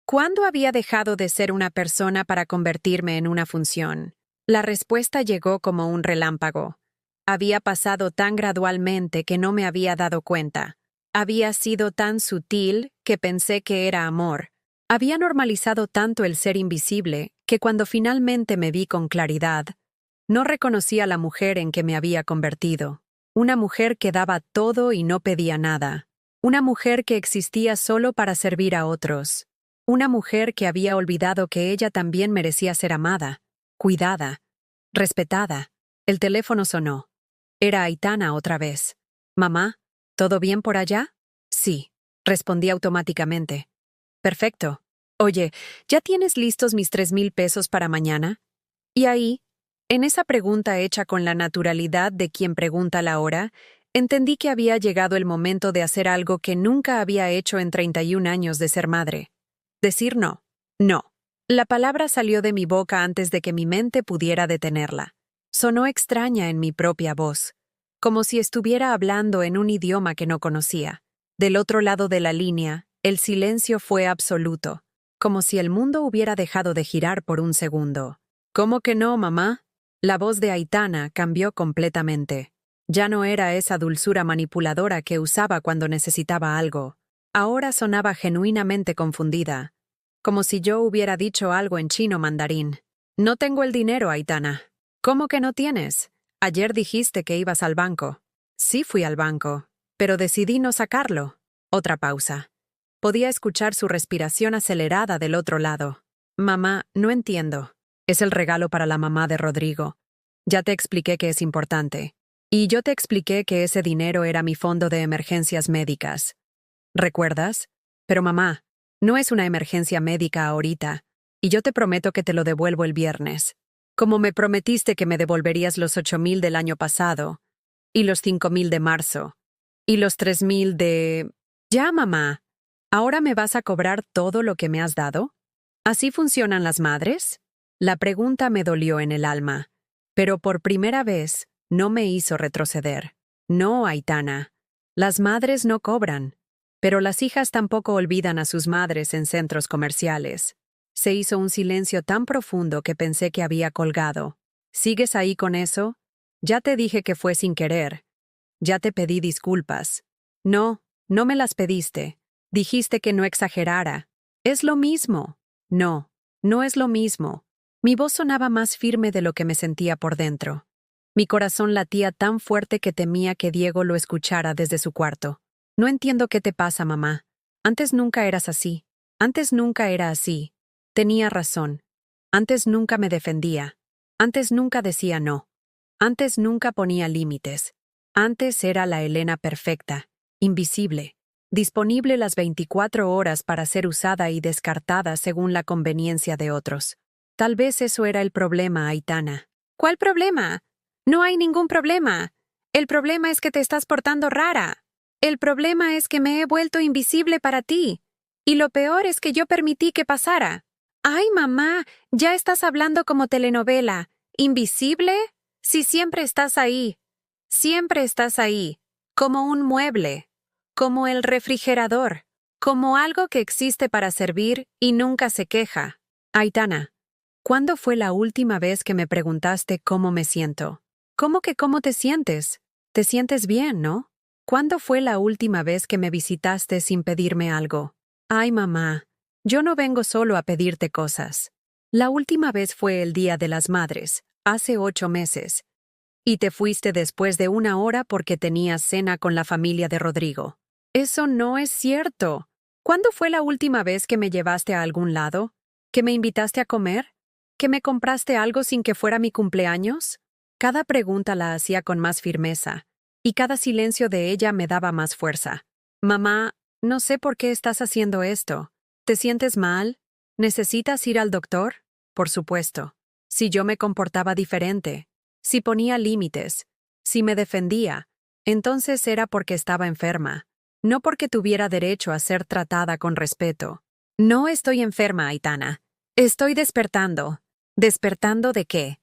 ¿Cuándo había dejado de ser una persona para convertirme en una función? La respuesta llegó como un relámpago. Había pasado tan gradualmente que no me había dado cuenta. Había sido tan sutil que pensé que era amor. Había normalizado tanto el ser invisible que cuando finalmente me vi con claridad, no reconocí a la mujer en que me había convertido. Una mujer que daba todo y no pedía nada. Una mujer que existía solo para servir a otros. Una mujer que había olvidado que ella también merecía ser amada, cuidada, respetada. El teléfono sonó. Era Aitana otra vez. «Mamá, ¿todo bien por allá?» «Sí», respondí automáticamente. «Perfecto. Oye, ¿ya tienes listos mis 3,000 pesos para mañana?» Y ahí, en esa pregunta hecha con la naturalidad de quien pregunta la hora, entendí que había llegado el momento de hacer algo que nunca había hecho en 31 años de ser madre. Decir no. No. La palabra salió de mi boca antes de que mi mente pudiera detenerla. Sonó extraña en mi propia voz, como si estuviera hablando en un idioma que no conocía. Del otro lado de la línea, el silencio fue absoluto, como si el mundo hubiera dejado de girar por un segundo. «¿Cómo que no, mamá?» La voz de Aitana cambió completamente. Ya no era esa dulzura manipuladora que usaba cuando necesitaba algo. Ahora sonaba genuinamente confundida, como si yo hubiera dicho algo en chino mandarín. «No tengo el dinero, Aitana». «¿Cómo que no tienes? Ayer dijiste que ibas al banco». «Sí fui al banco, pero decidí no sacarlo». Otra pausa. Podía escuchar su respiración acelerada del otro lado. «Mamá, no entiendo». «Es el regalo para la mamá de Rodrigo. Ya te expliqué que es importante. Y yo te expliqué que ese dinero era mi fondo de emergencias médicas. ¿Recuerdas? Pero mamá, no es una emergencia médica ahorita, y yo te prometo que te lo devuelvo el viernes. Como me prometiste que me devolverías los 8,000 del año pasado, y los 5,000 de marzo, y los 3,000 de... Ya, mamá, ¿ahora me vas a cobrar todo lo que me has dado? ¿Así funcionan las madres?» La pregunta me dolió en el alma, pero por primera vez no me hizo retroceder. «No, Aitana, las madres no cobran, pero las hijas tampoco olvidan a sus madres en centros comerciales». Se hizo un silencio tan profundo que pensé que había colgado. «¿Sigues ahí con eso? Ya te dije que fue sin querer. Ya te pedí disculpas». «No, no me las pediste. Dijiste que no exagerara. Es lo mismo». «No, no es lo mismo». Mi voz sonaba más firme de lo que me sentía por dentro. Mi corazón latía tan fuerte que temía que Diego lo escuchara desde su cuarto. «No entiendo qué te pasa, mamá. Antes nunca eras así. Antes nunca era así». Tenía razón. Antes nunca me defendía. Antes nunca decía no. Antes nunca ponía límites. Antes era la Elena perfecta, invisible, disponible las 24 horas para ser usada y descartada según la conveniencia de otros. Tal vez eso era el problema, Aitana. «¿Cuál problema? No hay ningún problema. El problema es que te estás portando rara. El problema es que me he vuelto invisible para ti. Y lo peor es que yo permití que pasara. ¡Ay, mamá! Ya estás hablando como telenovela. ¿Invisible? Sí, siempre estás ahí. Siempre estás ahí. Como un mueble. Como el refrigerador. Como algo que existe para servir y nunca se queja. Aitana, ¿cuándo fue la última vez que me preguntaste cómo me siento? ¿Cómo que cómo te sientes? Te sientes bien, ¿no? ¿Cuándo fue la última vez que me visitaste sin pedirme algo? Ay, mamá, yo no vengo solo a pedirte cosas. La última vez fue el Día de las Madres, hace 8 meses. Y te fuiste después de 1 hora porque tenías cena con la familia de Rodrigo. Eso no es cierto. ¿Cuándo fue la última vez que me llevaste a algún lado? ¿Que me invitaste a comer? ¿Que me compraste algo sin que fuera mi cumpleaños? Cada pregunta la hacía con más firmeza, y cada silencio de ella me daba más fuerza. Mamá, no sé por qué estás haciendo esto. ¿Te sientes mal? ¿Necesitas ir al doctor? Por supuesto. Si yo me comportaba diferente, si ponía límites, si me defendía, entonces era porque estaba enferma, no porque tuviera derecho a ser tratada con respeto. No estoy enferma, Aitana. Estoy despertando. ¿Despertando de qué?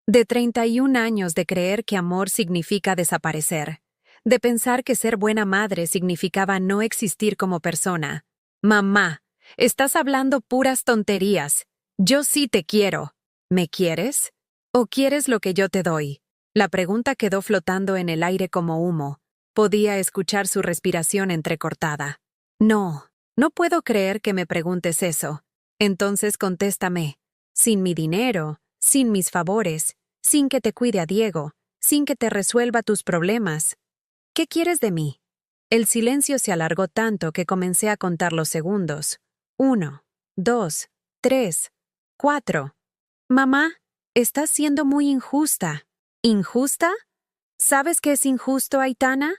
De 31 años de creer que amor significa desaparecer. De pensar que ser buena madre significaba no existir como persona. Mamá, estás hablando puras tonterías. Yo sí te quiero. ¿Me quieres? ¿O quieres lo que yo te doy? La pregunta quedó flotando en el aire como humo. Podía escuchar su respiración entrecortada. No, no puedo creer que me preguntes eso. Entonces contéstame. Sin mi dinero, sin mis favores, sin que te cuide a Diego, sin que te resuelva tus problemas. ¿Qué quieres de mí? El silencio se alargó tanto que comencé a contar los segundos. 1, 2, 3, 4. Mamá, estás siendo muy injusta. ¿Injusta? ¿Sabes qué es injusto, Aitana?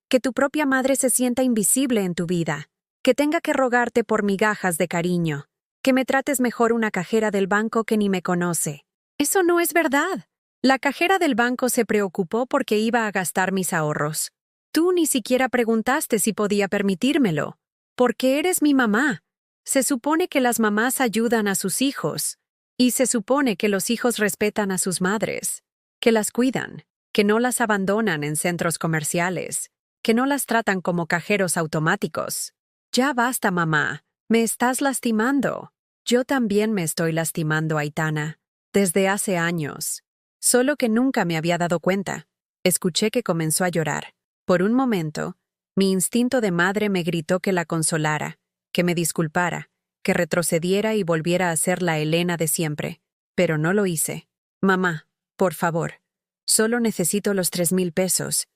Que tu propia madre se sienta invisible en tu vida, que tenga que rogarte por migajas de cariño, que me trates mejor una cajera del banco que ni me conoce. Eso no es verdad. La cajera del banco se preocupó porque iba a gastar mis ahorros. Tú ni siquiera preguntaste si podía permitírmelo. Porque eres mi mamá. Se supone que las mamás ayudan a sus hijos. Y se supone que los hijos respetan a sus madres, que las cuidan, que no las abandonan en centros comerciales, que no las tratan como cajeros automáticos. Ya basta, mamá. Me estás lastimando. Yo también me estoy lastimando, Aitana. Desde hace años. Solo que nunca me había dado cuenta. Escuché que comenzó a llorar. Por un momento, mi instinto de madre me gritó que la consolara, que me disculpara, que retrocediera y volviera a ser la Elena de siempre. Pero no lo hice. Mamá, por favor, solo necesito los 3,000 pesos.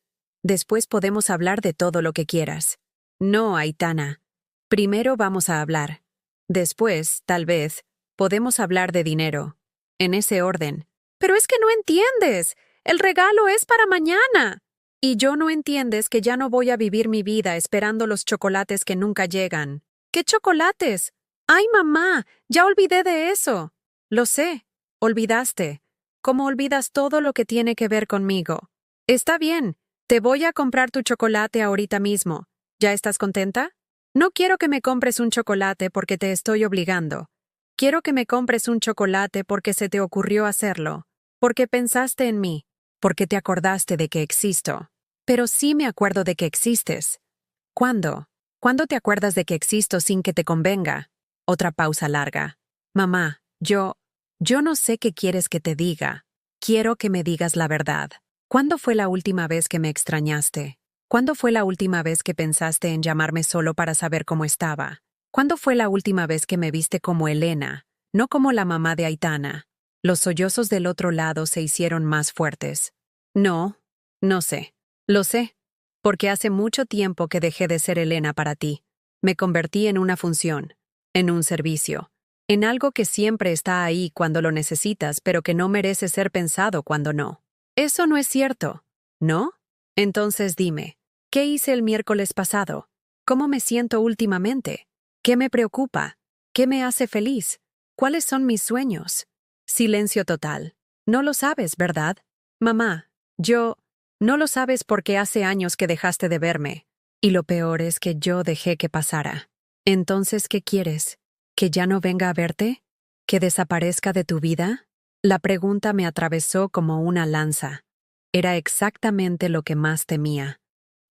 Después podemos hablar de todo lo que quieras. No, Aitana. Primero vamos a hablar. Después, tal vez, podemos hablar de dinero. En ese orden. Pero es que no entiendes. El regalo es para mañana. Y yo no entiendes que ya no voy a vivir mi vida esperando los chocolates que nunca llegan. ¿Qué chocolates? ¡Ay, mamá! Ya olvidé de eso. Lo sé. Olvidaste. Como olvidas todo lo que tiene que ver conmigo. Está bien. Te voy a comprar tu chocolate ahorita mismo. ¿Ya estás contenta? No quiero que me compres un chocolate porque te estoy obligando. Quiero que me compres un chocolate porque se te ocurrió hacerlo. Porque pensaste en mí. Porque te acordaste de que existo. Pero sí me acuerdo de que existes. ¿Cuándo? ¿Cuándo te acuerdas de que existo sin que te convenga? Otra pausa larga. Mamá, yo no sé qué quieres que te diga. Quiero que me digas la verdad. ¿Cuándo fue la última vez que me extrañaste? ¿Cuándo fue la última vez que pensaste en llamarme solo para saber cómo estaba? ¿Cuándo fue la última vez que me viste como Elena, no como la mamá de Aitana? Los sollozos del otro lado se hicieron más fuertes. No, no sé. Lo sé, porque hace mucho tiempo que dejé de ser Elena para ti. Me convertí en una función, en un servicio, en algo que siempre está ahí cuando lo necesitas, pero que no merece ser pensado cuando no. Eso no es cierto, ¿no? Entonces dime, ¿qué hice el miércoles pasado? ¿Cómo me siento últimamente? ¿Qué me preocupa? ¿Qué me hace feliz? ¿Cuáles son mis sueños? Silencio total. No lo sabes, ¿verdad? Mamá, no lo sabes porque hace años que dejaste de verme. Y lo peor es que yo dejé que pasara. Entonces, ¿qué quieres? ¿Que ya no venga a verte? ¿Que desaparezca de tu vida? La pregunta me atravesó como una lanza. Era exactamente lo que más temía.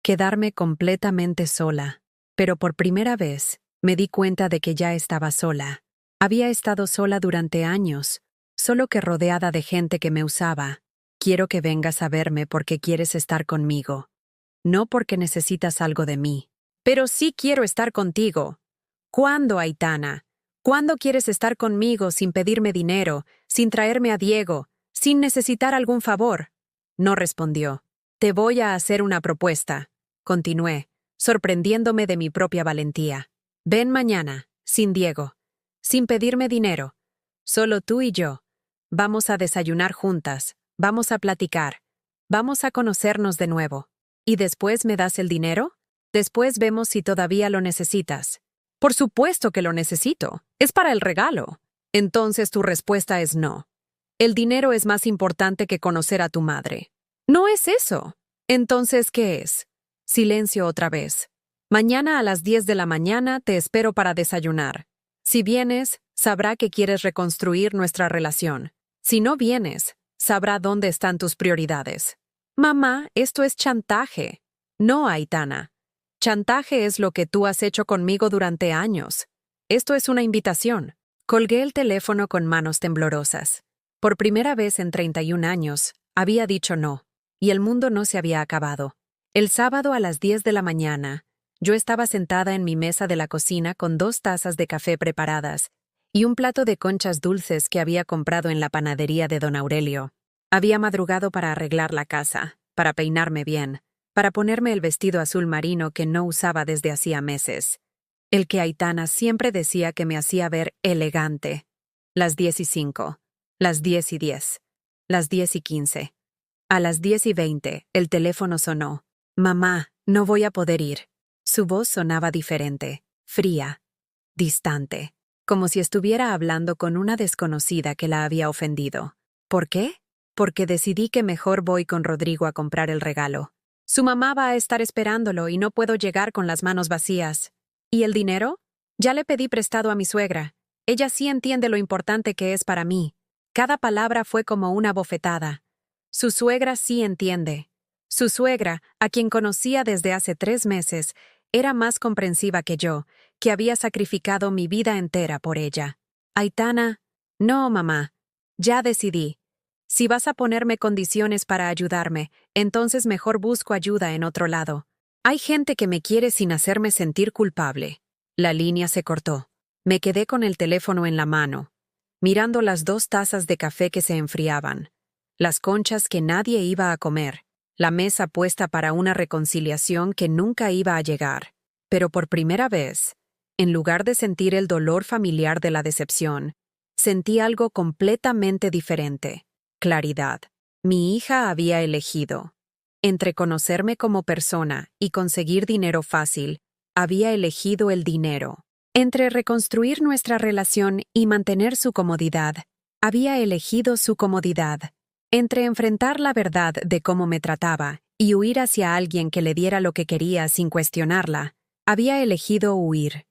Quedarme completamente sola. Pero por primera vez, me di cuenta de que ya estaba sola. Había estado sola durante años, solo que rodeada de gente que me usaba. Quiero que vengas a verme porque quieres estar conmigo. No porque necesitas algo de mí. Pero sí quiero estar contigo. ¿Cuándo, Aitana? ¿Cuándo quieres estar conmigo sin pedirme dinero, sin traerme a Diego, sin necesitar algún favor? No respondió. Te voy a hacer una propuesta. Continué, sorprendiéndome de mi propia valentía. Ven mañana, sin Diego, sin pedirme dinero. Solo tú y yo. Vamos a desayunar juntas, vamos a platicar, vamos a conocernos de nuevo. ¿Y después me das el dinero? Después vemos si todavía lo necesitas. Por supuesto que lo necesito. Es para el regalo. Entonces tu respuesta es no. El dinero es más importante que conocer a tu madre. No es eso. Entonces, ¿qué es? Silencio otra vez. Mañana a las 10 de la mañana te espero para desayunar. Si vienes, sabrá que quieres reconstruir nuestra relación. Si no vienes, sabrá dónde están tus prioridades. Mamá, esto es chantaje. No, Aitana. Chantaje es lo que tú has hecho conmigo durante años. Esto es una invitación. Colgué el teléfono con manos temblorosas. Por primera vez en 31 años, había dicho no, y el mundo no se había acabado. El sábado a las 10 de la mañana, yo estaba sentada en mi mesa de la cocina con 2 tazas de café preparadas y un plato de conchas dulces que había comprado en la panadería de don Aurelio. Había madrugado para arreglar la casa, para peinarme bien, para ponerme el vestido azul marino que no usaba desde hacía meses. El que Aitana siempre decía que me hacía ver elegante. Las 10:05, las 10:10, las 10:15. A las 10:20, el teléfono sonó. Mamá, no voy a poder ir. Su voz sonaba diferente, fría, distante, como si estuviera hablando con una desconocida que la había ofendido. ¿Por qué? Porque decidí que mejor voy con Rodrigo a comprar el regalo. Su mamá va a estar esperándolo y no puedo llegar con las manos vacías. ¿Y el dinero? Ya le pedí prestado a mi suegra. Ella sí entiende lo importante que es para mí. Cada palabra fue como una bofetada. Su suegra sí entiende. Su suegra, a quien conocía desde hace 3 meses, era más comprensiva que yo, que había sacrificado mi vida entera por ella. Aitana, no, mamá. Ya decidí. Si vas a ponerme condiciones para ayudarme, entonces mejor busco ayuda en otro lado. Hay gente que me quiere sin hacerme sentir culpable. La línea se cortó. Me quedé con el teléfono en la mano, mirando las 2 tazas de café que se enfriaban, las conchas que nadie iba a comer, la mesa puesta para una reconciliación que nunca iba a llegar. Pero por primera vez, en lugar de sentir el dolor familiar de la decepción, sentí algo completamente diferente. Claridad. Mi hija había elegido. Entre conocerme como persona y conseguir dinero fácil, había elegido el dinero. Entre reconstruir nuestra relación y mantener su comodidad, había elegido su comodidad. Entre enfrentar la verdad de cómo me trataba y huir hacia alguien que le diera lo que quería sin cuestionarla, había elegido huir.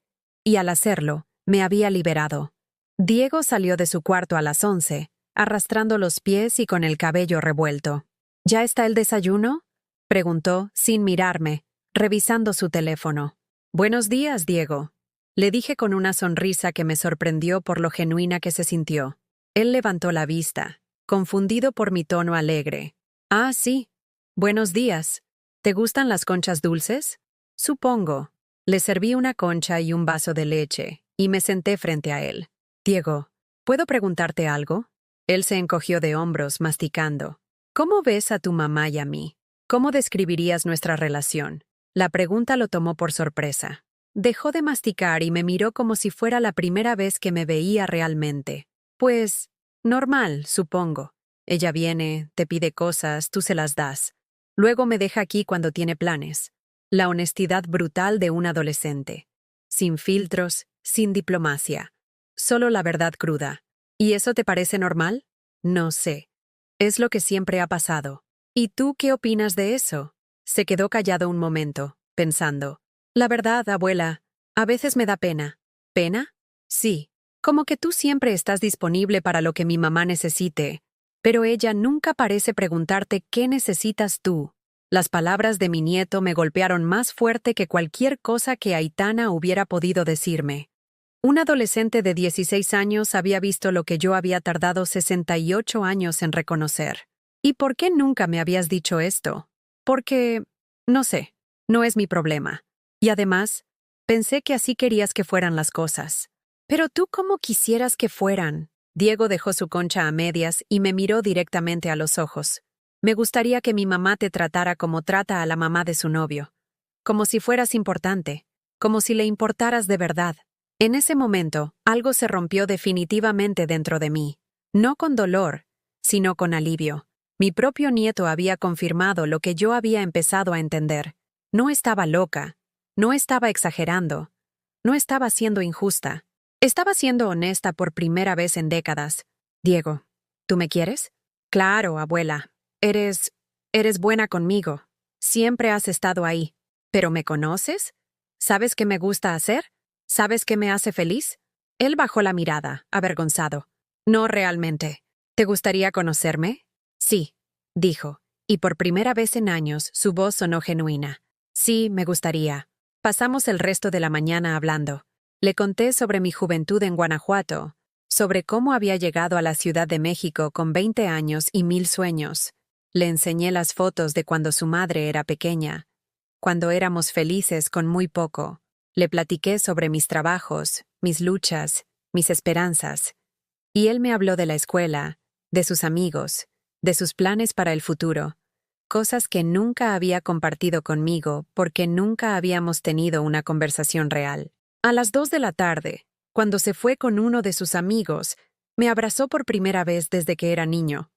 Y al hacerlo, me había liberado. Diego salió de su cuarto a las 11, arrastrando los pies y con el cabello revuelto. ¿Ya está el desayuno?, preguntó, sin mirarme, revisando su teléfono. Buenos días, Diego, le dije con una sonrisa que me sorprendió por lo genuina que se sintió. Él levantó la vista, confundido por mi tono alegre. Ah, sí. Buenos días. ¿Te gustan las conchas dulces? Supongo. Le serví una concha y un vaso de leche, y me senté frente a él. Diego, ¿puedo preguntarte algo? Él se encogió de hombros, masticando. ¿Cómo ves a tu mamá y a mí? ¿Cómo describirías nuestra relación? La pregunta lo tomó por sorpresa. Dejó de masticar y me miró como si fuera la primera vez que me veía realmente. Pues, normal, supongo. Ella viene, te pide cosas, tú se las das. Luego me deja aquí cuando tiene planes. La honestidad brutal de un adolescente. Sin filtros, sin diplomacia. Solo la verdad cruda. ¿Y eso te parece normal? No sé. Es lo que siempre ha pasado. ¿Y tú qué opinas de eso? Se quedó callado un momento, pensando. La verdad, abuela, a veces me da pena. ¿Pena? Sí. Como que tú siempre estás disponible para lo que mi mamá necesite, pero ella nunca parece preguntarte qué necesitas tú. Las palabras de mi nieto me golpearon más fuerte que cualquier cosa que Aitana hubiera podido decirme. Un adolescente de 16 años había visto lo que yo había tardado 68 años en reconocer. ¿Y por qué nunca me habías dicho esto? Porque, no sé, no es mi problema. Y además, pensé que así querías que fueran las cosas. Pero tú cómo quisieras que fueran. Diego dejó su concha a medias y me miró directamente a los ojos. Me gustaría que mi mamá te tratara como trata a la mamá de su novio. Como si fueras importante. Como si le importaras de verdad. En ese momento, algo se rompió definitivamente dentro de mí. No con dolor, sino con alivio. Mi propio nieto había confirmado lo que yo había empezado a entender. No estaba loca. No estaba exagerando. No estaba siendo injusta. Estaba siendo honesta por primera vez en décadas. Diego, ¿tú me quieres? Claro, abuela. Eres buena conmigo. Siempre has estado ahí. ¿Pero me conoces? ¿Sabes qué me gusta hacer? ¿Sabes qué me hace feliz? Él bajó la mirada, avergonzado. No realmente. ¿Te gustaría conocerme? Sí, dijo, y por primera vez en años su voz sonó genuina. Sí, me gustaría. Pasamos el resto de la mañana hablando. Le conté sobre mi juventud en Guanajuato, sobre cómo había llegado a la Ciudad de México con 20 años y 1000 sueños. Le enseñé las fotos de cuando su madre era pequeña, cuando éramos felices con muy poco. Le platiqué sobre mis trabajos, mis luchas, mis esperanzas. Y él me habló de la escuela, de sus amigos, de sus planes para el futuro, cosas que nunca había compartido conmigo porque nunca habíamos tenido una conversación real. A las 2 de la tarde, cuando se fue con uno de sus amigos, me abrazó por primera vez desde que era niño.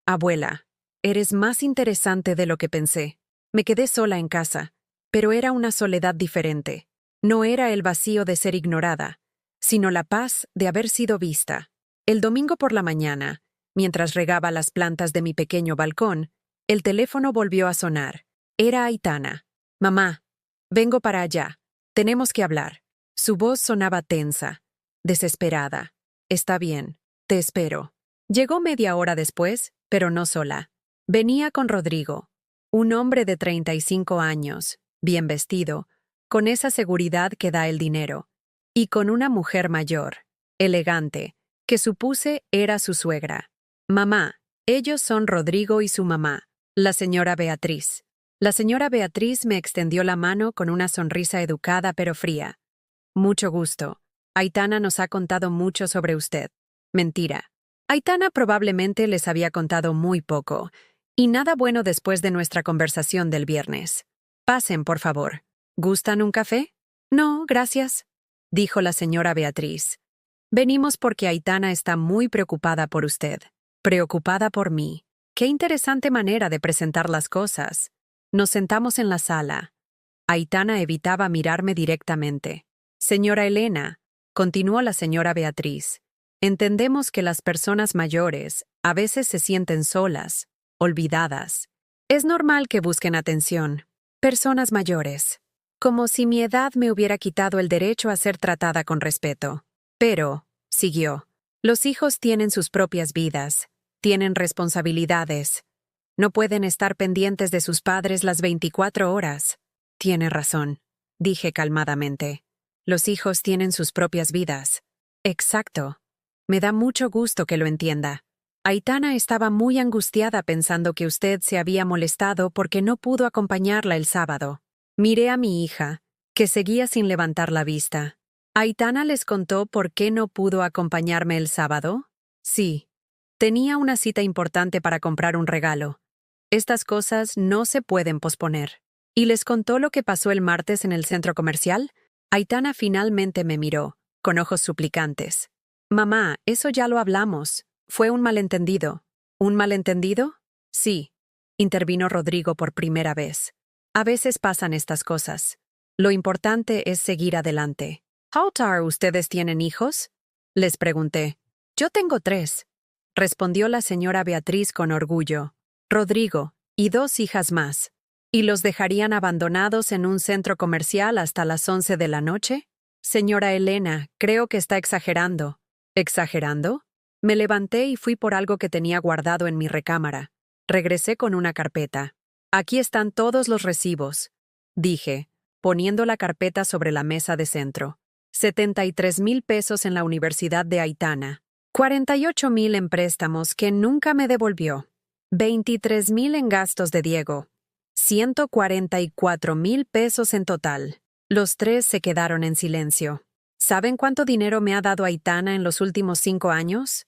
Abuela, eres más interesante de lo que pensé. Me quedé sola en casa, pero era una soledad diferente. No era el vacío de ser ignorada, sino la paz de haber sido vista. El domingo por la mañana, mientras regaba las plantas de mi pequeño balcón, el teléfono volvió a sonar. Era Aitana. Mamá, vengo para allá. Tenemos que hablar. Su voz sonaba tensa, desesperada. Está bien, te espero. Llegó media hora después, pero no sola. Venía con Rodrigo, un hombre de 35 años, bien vestido, con esa seguridad que da el dinero, y con una mujer mayor, elegante, que supuse era su suegra. Mamá, ellos son Rodrigo y su mamá, la señora Beatriz. La señora Beatriz me extendió la mano con una sonrisa educada pero fría. Mucho gusto. Aitana nos ha contado mucho sobre usted. Mentira. Aitana probablemente les había contado muy poco, y nada bueno después de nuestra conversación del viernes. Pasen, por favor. ¿Gustan un café? No, gracias, dijo la señora Beatriz. Venimos porque Aitana está muy preocupada por usted. Preocupada por mí. Qué interesante manera de presentar las cosas. Nos sentamos en la sala. Aitana evitaba mirarme directamente. Señora Elena, continuó la señora Beatriz, entendemos que las personas mayores a veces se sienten solas, olvidadas. Es normal que busquen atención. Personas mayores. Como si mi edad me hubiera quitado el derecho a ser tratada con respeto. Pero, siguió, los hijos tienen sus propias vidas, tienen responsabilidades. No pueden estar pendientes de sus padres las 24 horas. Tiene razón, dije calmadamente. Los hijos tienen sus propias vidas. Exacto. Me da mucho gusto que lo entienda. Aitana estaba muy angustiada pensando que usted se había molestado porque no pudo acompañarla el sábado. Miré a mi hija, que seguía sin levantar la vista. ¿Aitana les contó por qué no pudo acompañarme el sábado? Sí. Tenía una cita importante para comprar un regalo. Estas cosas no se pueden posponer. ¿Y les contó lo que pasó el martes en el centro comercial? Aitana finalmente me miró, con ojos suplicantes. Mamá, eso ya lo hablamos. Fue un malentendido. ¿Un malentendido? Sí, intervino Rodrigo por primera vez. A veces pasan estas cosas. Lo importante es seguir adelante. ¿How ustedes tienen hijos? Les pregunté. Yo tengo 3, respondió la señora Beatriz con orgullo. Rodrigo, y 2 hijas más. ¿Y los dejarían abandonados en un centro comercial hasta las 11 de la noche? Señora Elena, creo que está exagerando. ¿Exagerando? Me levanté y fui por algo que tenía guardado en mi recámara. Regresé con una carpeta. Aquí están todos los recibos, dije, poniendo la carpeta sobre la mesa de centro. 73,000 pesos en la Universidad de Aitana. 48,000 en préstamos que nunca me devolvió. 23,000 en gastos de Diego. 144,000 pesos en total. Los tres se quedaron en silencio. ¿Saben cuánto dinero me ha dado Aitana en los últimos 5 años?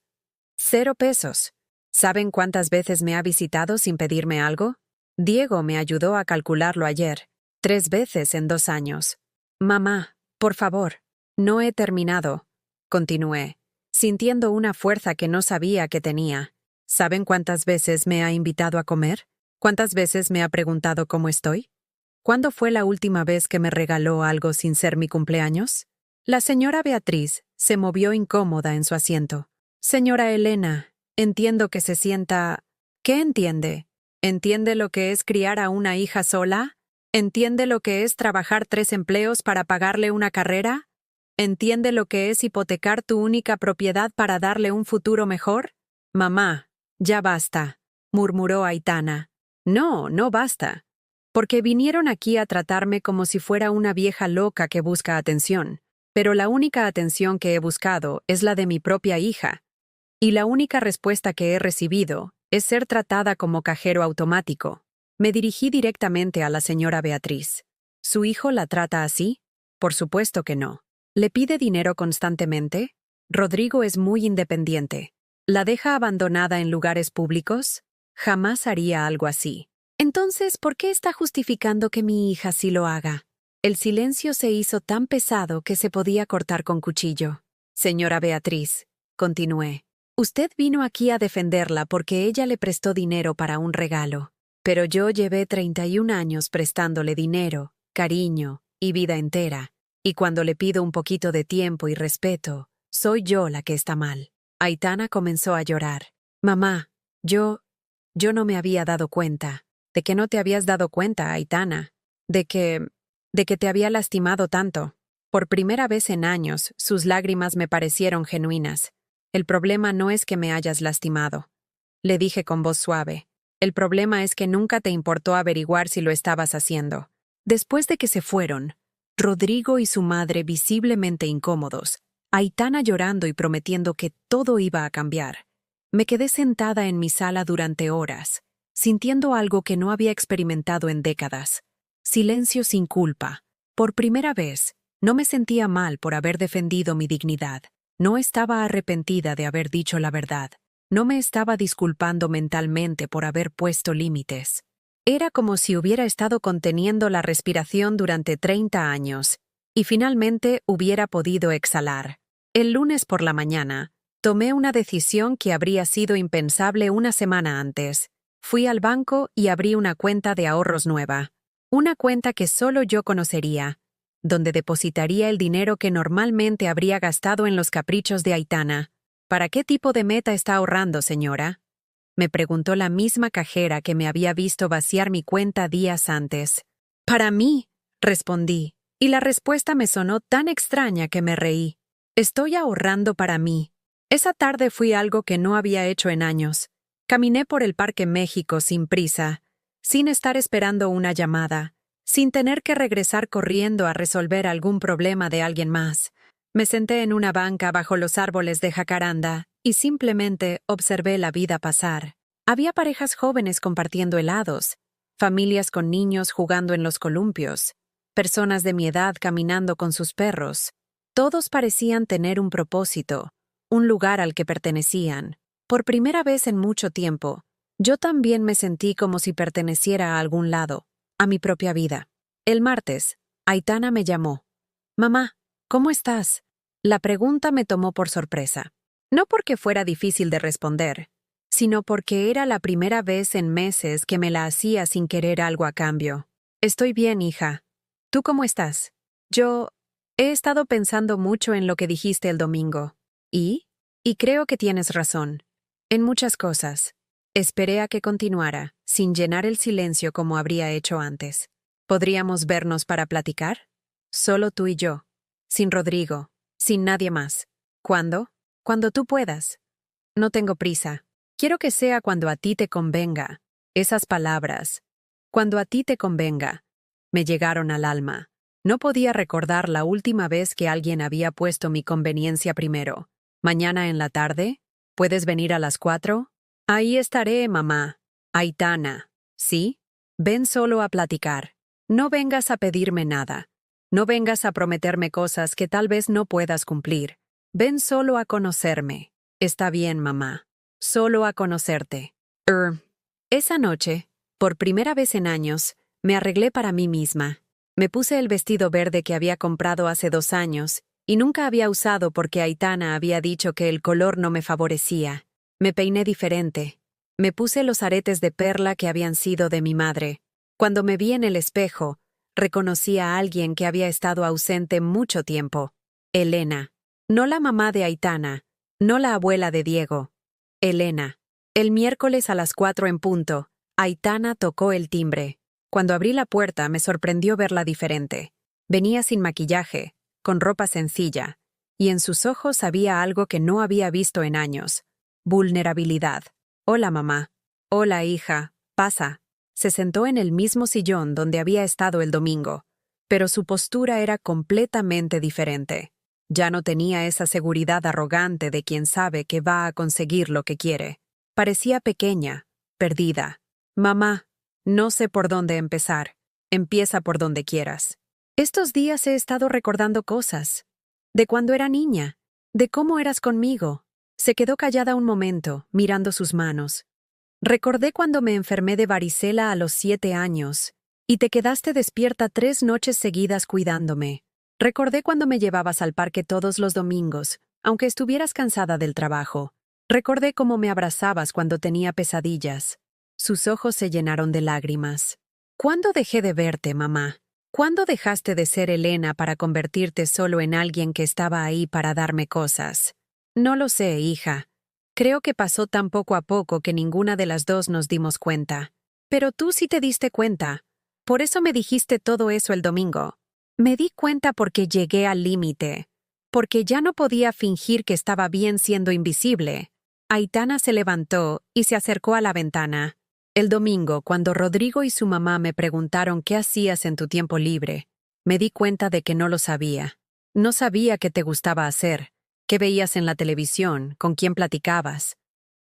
0 pesos. ¿Saben cuántas veces me ha visitado sin pedirme algo? Diego me ayudó a calcularlo ayer. 3 veces en 2 años. Mamá, por favor. No he terminado, continué, sintiendo una fuerza que no sabía que tenía. ¿Saben cuántas veces me ha invitado a comer? ¿Cuántas veces me ha preguntado cómo estoy? ¿Cuándo fue la última vez que me regaló algo sin ser mi cumpleaños? La señora Beatriz se movió incómoda en su asiento. Señora Elena, entiendo que se sienta... ¿Qué entiende? ¿Entiende lo que es criar a una hija sola? ¿Entiende lo que es trabajar 3 empleos para pagarle una carrera? ¿Entiende lo que es hipotecar tu única propiedad para darle un futuro mejor? Mamá, ya basta, murmuró Aitana. No, no basta. Porque vinieron aquí a tratarme como si fuera una vieja loca que busca atención. Pero la única atención que he buscado es la de mi propia hija. Y la única respuesta que he recibido es ser tratada como cajero automático. Me dirigí directamente a la señora Beatriz. ¿Su hijo la trata así? Por supuesto que no. ¿Le pide dinero constantemente? Rodrigo es muy independiente. ¿La deja abandonada en lugares públicos? Jamás haría algo así. Entonces, ¿por qué está justificando que mi hija sí lo haga? El silencio se hizo tan pesado que se podía cortar con cuchillo. Señora Beatriz, continué, usted vino aquí a defenderla porque ella le prestó dinero para un regalo. Pero yo llevé 31 años prestándole dinero, cariño y vida entera. Y cuando le pido un poquito de tiempo y respeto, soy yo la que está mal. Aitana comenzó a llorar. Mamá, yo no me había dado cuenta. ¿De que no te habías dado cuenta, Aitana? De que te había lastimado tanto. Por primera vez en años, sus lágrimas me parecieron genuinas. El problema no es que me hayas lastimado, le dije con voz suave. El problema es que nunca te importó averiguar si lo estabas haciendo. Después de que se fueron, Rodrigo y su madre visiblemente incómodos, Aitana llorando y prometiendo que todo iba a cambiar, me quedé sentada en mi sala durante horas, sintiendo algo que no había experimentado en décadas. Silencio sin culpa. Por primera vez, no me sentía mal por haber defendido mi dignidad. No estaba arrepentida de haber dicho la verdad. No me estaba disculpando mentalmente por haber puesto límites. Era como si hubiera estado conteniendo la respiración durante 30 años y finalmente hubiera podido exhalar. El lunes por la mañana, tomé una decisión que habría sido impensable una semana antes. Fui al banco y abrí una cuenta de ahorros nueva. Una cuenta que solo yo conocería, donde depositaría el dinero que normalmente habría gastado en los caprichos de Aitana. ¿Para qué tipo de meta está ahorrando, señora?, me preguntó la misma cajera que me había visto vaciar mi cuenta días antes. Para mí, respondí, y la respuesta me sonó tan extraña que me reí. Estoy ahorrando para mí. Esa tarde fui algo que no había hecho en años. Caminé por el Parque México sin prisa, sin estar esperando una llamada, sin tener que regresar corriendo a resolver algún problema de alguien más. Me senté en una banca bajo los árboles de jacaranda y simplemente observé la vida pasar. Había parejas jóvenes compartiendo helados, familias con niños jugando en los columpios, personas de mi edad caminando con sus perros. Todos parecían tener un propósito, un lugar al que pertenecían. Por primera vez en mucho tiempo, yo también me sentí como si perteneciera a algún lado, a mi propia vida. El martes, Aitana me llamó. Mamá, ¿cómo estás? La pregunta me tomó por sorpresa. No porque fuera difícil de responder, sino porque era la primera vez en meses que me la hacía sin querer algo a cambio. Estoy bien, hija. ¿Tú cómo estás? Yo he estado pensando mucho en lo que dijiste el domingo. ¿Y? Y creo que tienes razón. En muchas cosas. Esperé a que continuara, sin llenar el silencio como habría hecho antes. ¿Podríamos vernos para platicar? Solo tú y yo. Sin Rodrigo. Sin nadie más. ¿Cuándo? Cuando tú puedas. No tengo prisa. Quiero que sea cuando a ti te convenga. Esas palabras, cuando a ti te convenga, me llegaron al alma. No podía recordar la última vez que alguien había puesto mi conveniencia primero. ¿Mañana en la tarde? ¿Puedes venir a las 4? Ahí estaré, mamá. Aitana. ¿Sí? Ven solo a platicar. No vengas a pedirme nada. No vengas a prometerme cosas que tal vez no puedas cumplir. Ven solo a conocerme. Está bien, mamá. Solo a conocerte. Esa noche, por primera vez en años, me arreglé para mí misma. Me puse el vestido verde que había comprado hace 2 años y nunca había usado porque Aitana había dicho que el color no me favorecía. Me peiné diferente. Me puse los aretes de perla que habían sido de mi madre. Cuando me vi en el espejo, reconocí a alguien que había estado ausente mucho tiempo. Elena. No la mamá de Aitana, no la abuela de Diego. Elena. El miércoles a las 4 en punto, Aitana tocó el timbre. Cuando abrí la puerta me sorprendió verla diferente. Venía sin maquillaje, con ropa sencilla, y en sus ojos había algo que no había visto en años. Vulnerabilidad. Hola, mamá. Hola, hija. Pasa. Se sentó en el mismo sillón donde había estado el domingo, pero su postura era completamente diferente. Ya no tenía esa seguridad arrogante de quien sabe que va a conseguir lo que quiere. Parecía pequeña, perdida. Mamá, no sé por dónde empezar. Empieza por donde quieras. Estos días he estado recordando cosas. De cuando era niña. De cómo eras conmigo. Se quedó callada un momento, mirando sus manos. Recordé cuando me enfermé de varicela a los 7 años, y te quedaste despierta 3 noches seguidas cuidándome. Recordé cuando me llevabas al parque todos los domingos, aunque estuvieras cansada del trabajo. Recordé cómo me abrazabas cuando tenía pesadillas. Sus ojos se llenaron de lágrimas. ¿Cuándo dejé de verte, mamá? ¿Cuándo dejaste de ser Elena para convertirte solo en alguien que estaba ahí para darme cosas? No lo sé, hija. Creo que pasó tan poco a poco que ninguna de las dos nos dimos cuenta. Pero tú sí te diste cuenta. Por eso me dijiste todo eso el domingo. Me di cuenta porque llegué al límite. Porque ya no podía fingir que estaba bien siendo invisible. Aitana se levantó y se acercó a la ventana. El domingo, cuando Rodrigo y su mamá me preguntaron qué hacías en tu tiempo libre, me di cuenta de que no lo sabía. No sabía qué te gustaba hacer, qué veías en la televisión, con quién platicabas.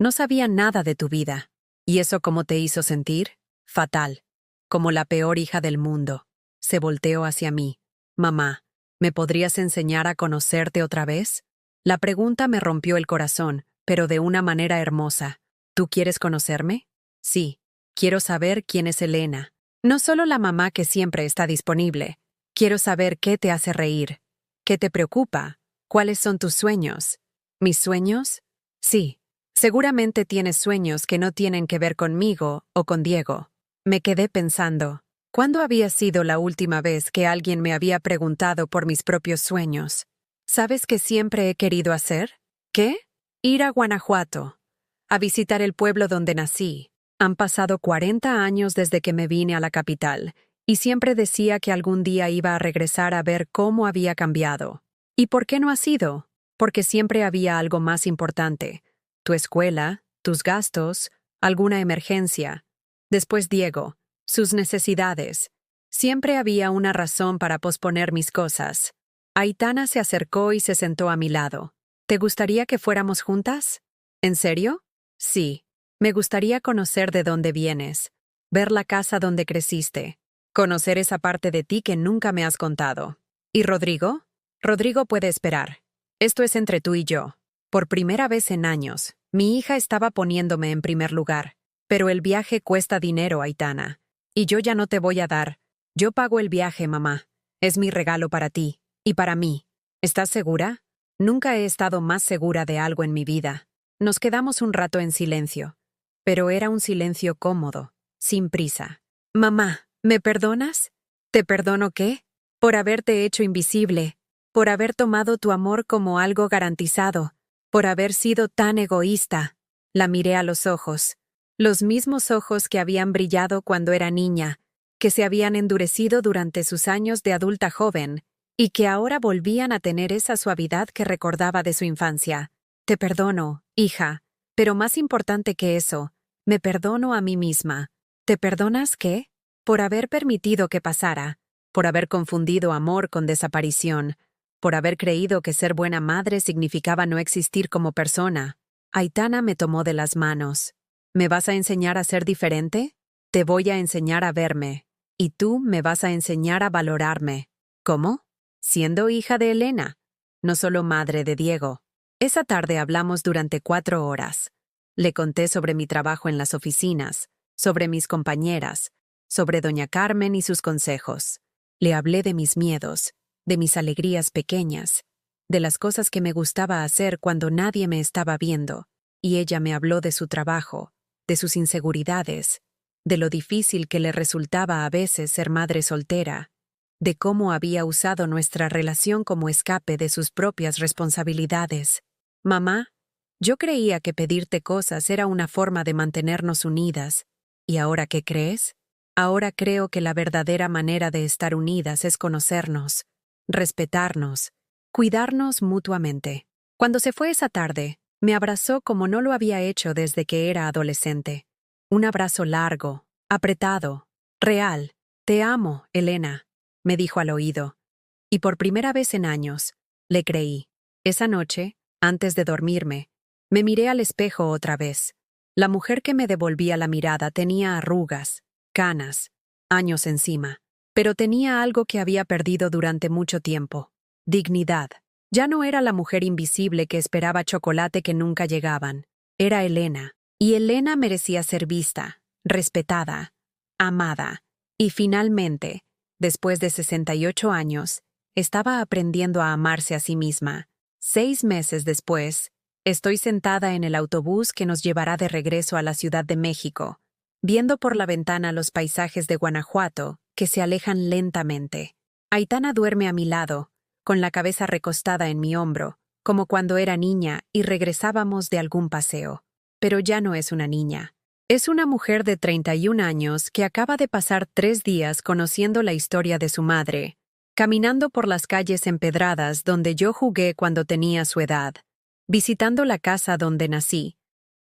No sabía nada de tu vida. ¿Y eso cómo te hizo sentir? Fatal. Como la peor hija del mundo. Se volteó hacia mí. Mamá, ¿me podrías enseñar a conocerte otra vez? La pregunta me rompió el corazón, pero de una manera hermosa. ¿Tú quieres conocerme? Sí. Quiero saber quién es Elena. No solo la mamá que siempre está disponible. Quiero saber qué te hace reír. ¿Qué te preocupa? ¿Cuáles son tus sueños? ¿Mis sueños? Sí. Seguramente tienes sueños que no tienen que ver conmigo o con Diego. Me quedé pensando. ¿Cuándo había sido la última vez que alguien me había preguntado por mis propios sueños? ¿Sabes qué siempre he querido hacer? ¿Qué? Ir a Guanajuato. A visitar el pueblo donde nací. Han pasado 40 años desde que me vine a la capital, y siempre decía que algún día iba a regresar a ver cómo había cambiado. ¿Y por qué no ha sido? Porque siempre había algo más importante. Tu escuela, tus gastos, alguna emergencia. Después Diego, sus necesidades. Siempre había una razón para posponer mis cosas. Aitana se acercó y se sentó a mi lado. ¿Te gustaría que fuéramos juntas? ¿En serio? Sí. Me gustaría conocer de dónde vienes, ver la casa donde creciste, conocer esa parte de ti que nunca me has contado. ¿Y Rodrigo? Rodrigo puede esperar. Esto es entre tú y yo. Por primera vez en años, mi hija estaba poniéndome en primer lugar. Pero el viaje cuesta dinero, Aitana. Y yo ya no te voy a dar. Yo pago el viaje, mamá. Es mi regalo para ti. Y para mí. ¿Estás segura? Nunca he estado más segura de algo en mi vida. Nos quedamos un rato en silencio. Pero era un silencio cómodo, sin prisa. Mamá, ¿me perdonas? ¿Te perdono qué? Por haberte hecho invisible, por haber tomado tu amor como algo garantizado, por haber sido tan egoísta. La miré a los mismos ojos que habían brillado cuando era niña, que se habían endurecido durante sus años de adulta joven, y que ahora volvían a tener esa suavidad que recordaba de su infancia. Te perdono, hija, pero más importante que eso, me perdono a mí misma. ¿Te perdonas qué? Por haber permitido que pasara, por haber confundido amor con desaparición, por haber creído que ser buena madre significaba no existir como persona. Aitana me tomó de las manos. ¿Me vas a enseñar a ser diferente? Te voy a enseñar a verme. Y tú me vas a enseñar a valorarme. ¿Cómo? Siendo hija de Elena, no solo madre de Diego. Esa tarde hablamos durante 4 horas. Le conté sobre mi trabajo en las oficinas, sobre mis compañeras, sobre doña Carmen y sus consejos. Le hablé de mis miedos, de mis alegrías pequeñas, de las cosas que me gustaba hacer cuando nadie me estaba viendo, y ella me habló de su trabajo, de sus inseguridades, de lo difícil que le resultaba a veces ser madre soltera, de cómo había usado nuestra relación como escape de sus propias responsabilidades. Mamá, yo creía que pedirte cosas era una forma de mantenernos unidas. ¿Y ahora qué crees? Ahora creo que la verdadera manera de estar unidas es conocernos, respetarnos, cuidarnos mutuamente. Cuando se fue esa tarde, me abrazó como no lo había hecho desde que era adolescente. Un abrazo largo, apretado, real. Te amo, Elena, me dijo al oído. Y por primera vez en años, le creí. Esa noche, antes de dormirme, me miré al espejo otra vez. La mujer que me devolvía la mirada tenía arrugas, canas, años encima, pero tenía algo que había perdido durante mucho tiempo: dignidad. Ya no era la mujer invisible que esperaba chocolate que nunca llegaban. Era Elena, y Elena merecía ser vista, respetada, amada. Y finalmente, después de 68 años, estaba aprendiendo a amarse a sí misma. 6 meses después, estoy sentada en el autobús que nos llevará de regreso a la Ciudad de México, viendo por la ventana los paisajes de Guanajuato que se alejan lentamente. Aitana duerme a mi lado, con la cabeza recostada en mi hombro, como cuando era niña y regresábamos de algún paseo. Pero ya no es una niña. Es una mujer de 31 años que acaba de pasar 3 días conociendo la historia de su madre, caminando por las calles empedradas donde yo jugué cuando tenía su edad, visitando la casa donde nací,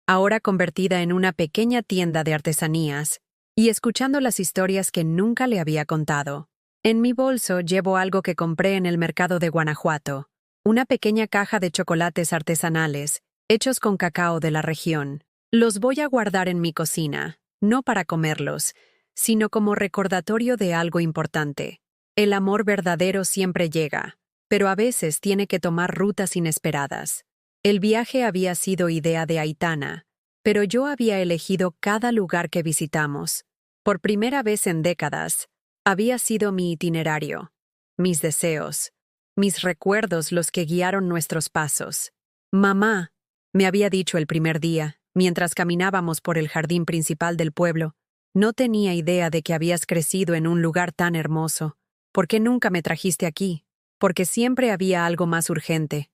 ahora convertida en una pequeña tienda de artesanías, y escuchando las historias que nunca le había contado. En mi bolso llevo algo que compré en el mercado de Guanajuato, una pequeña caja de chocolates artesanales, hechos con cacao de la región. Los voy a guardar en mi cocina, no para comerlos, sino como recordatorio de algo importante. El amor verdadero siempre llega, pero a veces tiene que tomar rutas inesperadas. El viaje había sido idea de Aitana, pero yo había elegido cada lugar que visitamos. Por primera vez en décadas, había sido mi itinerario, mis deseos, mis recuerdos los que guiaron nuestros pasos. Mamá, me había dicho el primer día, mientras caminábamos por el jardín principal del pueblo, no tenía idea de que habías crecido en un lugar tan hermoso. ¿Por qué nunca me trajiste aquí? Porque siempre había algo más urgente.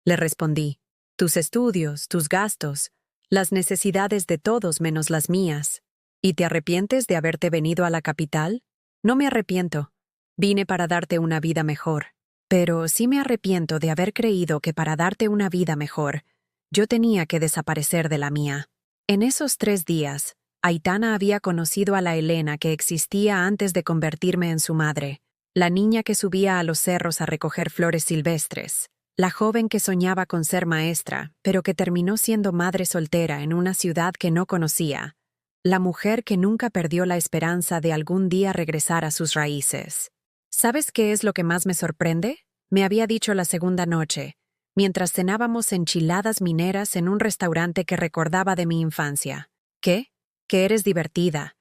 Le respondí. Tus estudios, tus gastos, las necesidades de todos menos las mías. ¿Y te arrepientes de haberte venido a la capital? No me arrepiento. Vine para darte una vida mejor. Pero sí me arrepiento de haber creído que para darte una vida mejor, yo tenía que desaparecer de la mía. En esos 3 días, Aitana había conocido a la Elena que existía antes de convertirme en su madre, la niña que subía a los cerros a recoger flores silvestres, la joven que soñaba con ser maestra, pero que terminó siendo madre soltera en una ciudad que no conocía, la mujer que nunca perdió la esperanza de algún día regresar a sus raíces. ¿Sabes qué es lo que más me sorprende? Me había dicho la segunda noche, mientras cenábamos enchiladas mineras en un restaurante que recordaba de mi infancia. ¿Qué? Que eres divertida,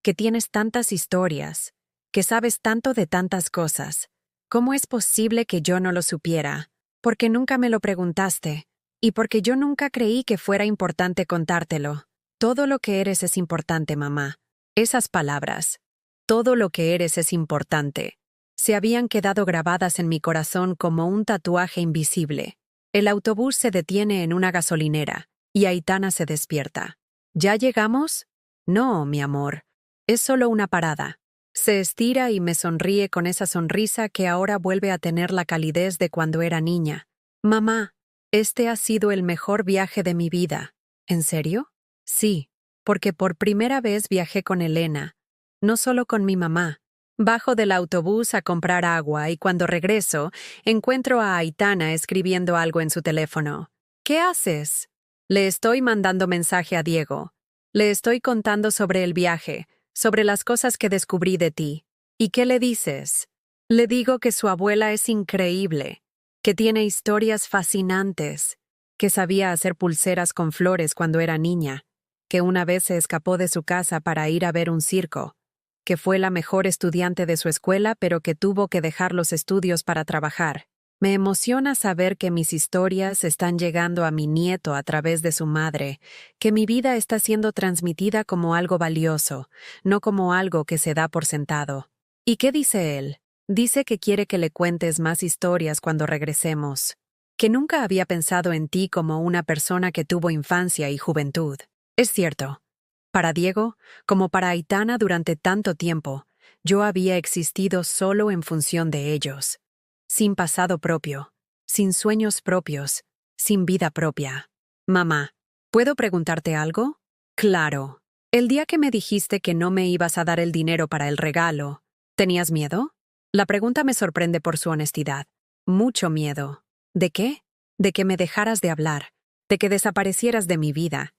que tienes tantas historias, que sabes tanto de tantas cosas. ¿Cómo es posible que yo no lo supiera? Porque nunca me lo preguntaste, y porque yo nunca creí que fuera importante contártelo. Todo lo que eres es importante, mamá. Esas palabras, todo lo que eres es importante, se habían quedado grabadas en mi corazón como un tatuaje invisible. El autobús se detiene en una gasolinera, y Aitana se despierta. ¿Ya llegamos? No, mi amor. Es solo una parada. Se estira y me sonríe con esa sonrisa que ahora vuelve a tener la calidez de cuando era niña. Mamá, Este ha sido el mejor viaje de mi vida. ¿En serio? Sí, porque por primera vez viajé con Elena, no solo con mi mamá. Bajo del autobús a comprar agua y cuando regreso, encuentro a Aitana escribiendo algo en su teléfono. ¿Qué haces? Le estoy mandando mensaje a Diego. Le estoy contando sobre el viaje, sobre las cosas que descubrí de ti. ¿Y qué le dices? Le digo que su abuela es increíble, que tiene historias fascinantes, que sabía hacer pulseras con flores cuando era niña, que una vez se escapó de su casa para ir a ver un circo, que fue la mejor estudiante de su escuela pero que tuvo que dejar los estudios para trabajar. Me emociona saber que mis historias están llegando a mi nieto a través de su madre, que mi vida está siendo transmitida como algo valioso, no como algo que se da por sentado. ¿Y qué dice él? Dice que quiere que le cuentes más historias cuando regresemos, que nunca había pensado en ti como una persona que tuvo infancia y juventud. Es cierto. Para Diego, como para Aitana durante tanto tiempo, yo había existido solo en función de ellos, sin pasado propio, sin sueños propios, sin vida propia. Mamá, ¿puedo preguntarte algo? Claro. El día que me dijiste que no me ibas a dar el dinero para el regalo, ¿tenías miedo? La pregunta me sorprende por su honestidad. Mucho miedo. ¿De qué? De que me dejaras de hablar, de que desaparecieras de mi vida,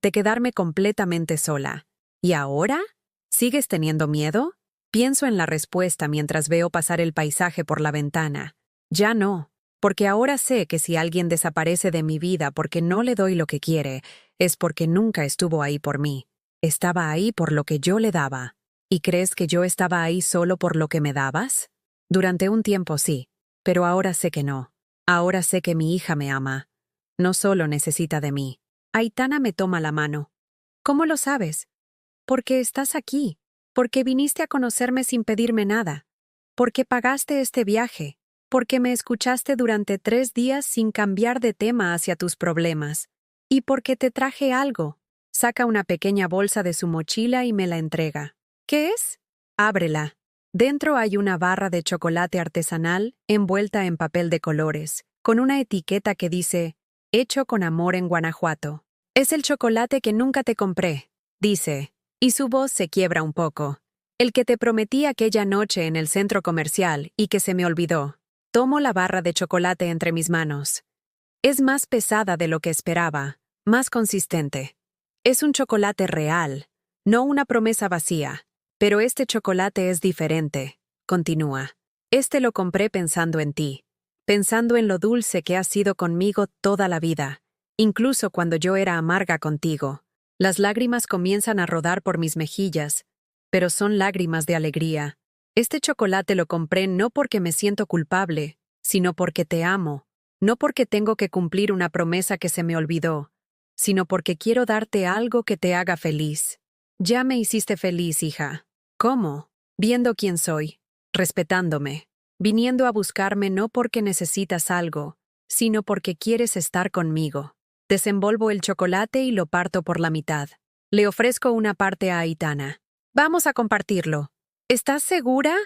de quedarme completamente sola. ¿Y ahora? ¿Sigues teniendo miedo? Pienso en la respuesta mientras veo pasar el paisaje por la ventana. Ya no, porque ahora sé que si alguien desaparece de mi vida porque no le doy lo que quiere, es porque nunca estuvo ahí por mí. Estaba ahí por lo que yo le daba. ¿Y crees que yo estaba ahí solo por lo que me dabas? Durante un tiempo sí, pero ahora sé que no. Ahora sé que mi hija me ama. No solo necesita de mí. Aitana me toma la mano. ¿Cómo lo sabes? Porque estás aquí, porque viniste a conocerme sin pedirme nada, porque pagaste este viaje, porque me escuchaste durante 3 días sin cambiar de tema hacia tus problemas, y porque te traje algo. Saca una pequeña bolsa de su mochila y me la entrega. ¿Qué es? Ábrela. Dentro hay una barra de chocolate artesanal envuelta en papel de colores, con una etiqueta que dice, hecho con amor en Guanajuato. Es el chocolate que nunca te compré, dice, y su voz se quiebra un poco. El que te prometí aquella noche en el centro comercial y que se me olvidó. Tomo la barra de chocolate entre mis manos. Es más pesada de lo que esperaba, más consistente. Es un chocolate real, no una promesa vacía. Pero este chocolate es diferente, continúa. Este lo compré pensando en ti, pensando en lo dulce que has sido conmigo toda la vida, incluso cuando yo era amarga contigo. Las lágrimas comienzan a rodar por mis mejillas, pero son lágrimas de alegría. Este chocolate lo compré no porque me siento culpable, sino porque te amo, no porque tengo que cumplir una promesa que se me olvidó, sino porque quiero darte algo que te haga feliz. Ya me hiciste feliz, hija. ¿Cómo? Viendo quién soy, respetándome, viniendo a buscarme no porque necesitas algo, sino porque quieres estar conmigo. Desenvolvo el chocolate y lo parto por la mitad. Le ofrezco una parte a Aitana. Vamos a compartirlo. ¿Estás segura?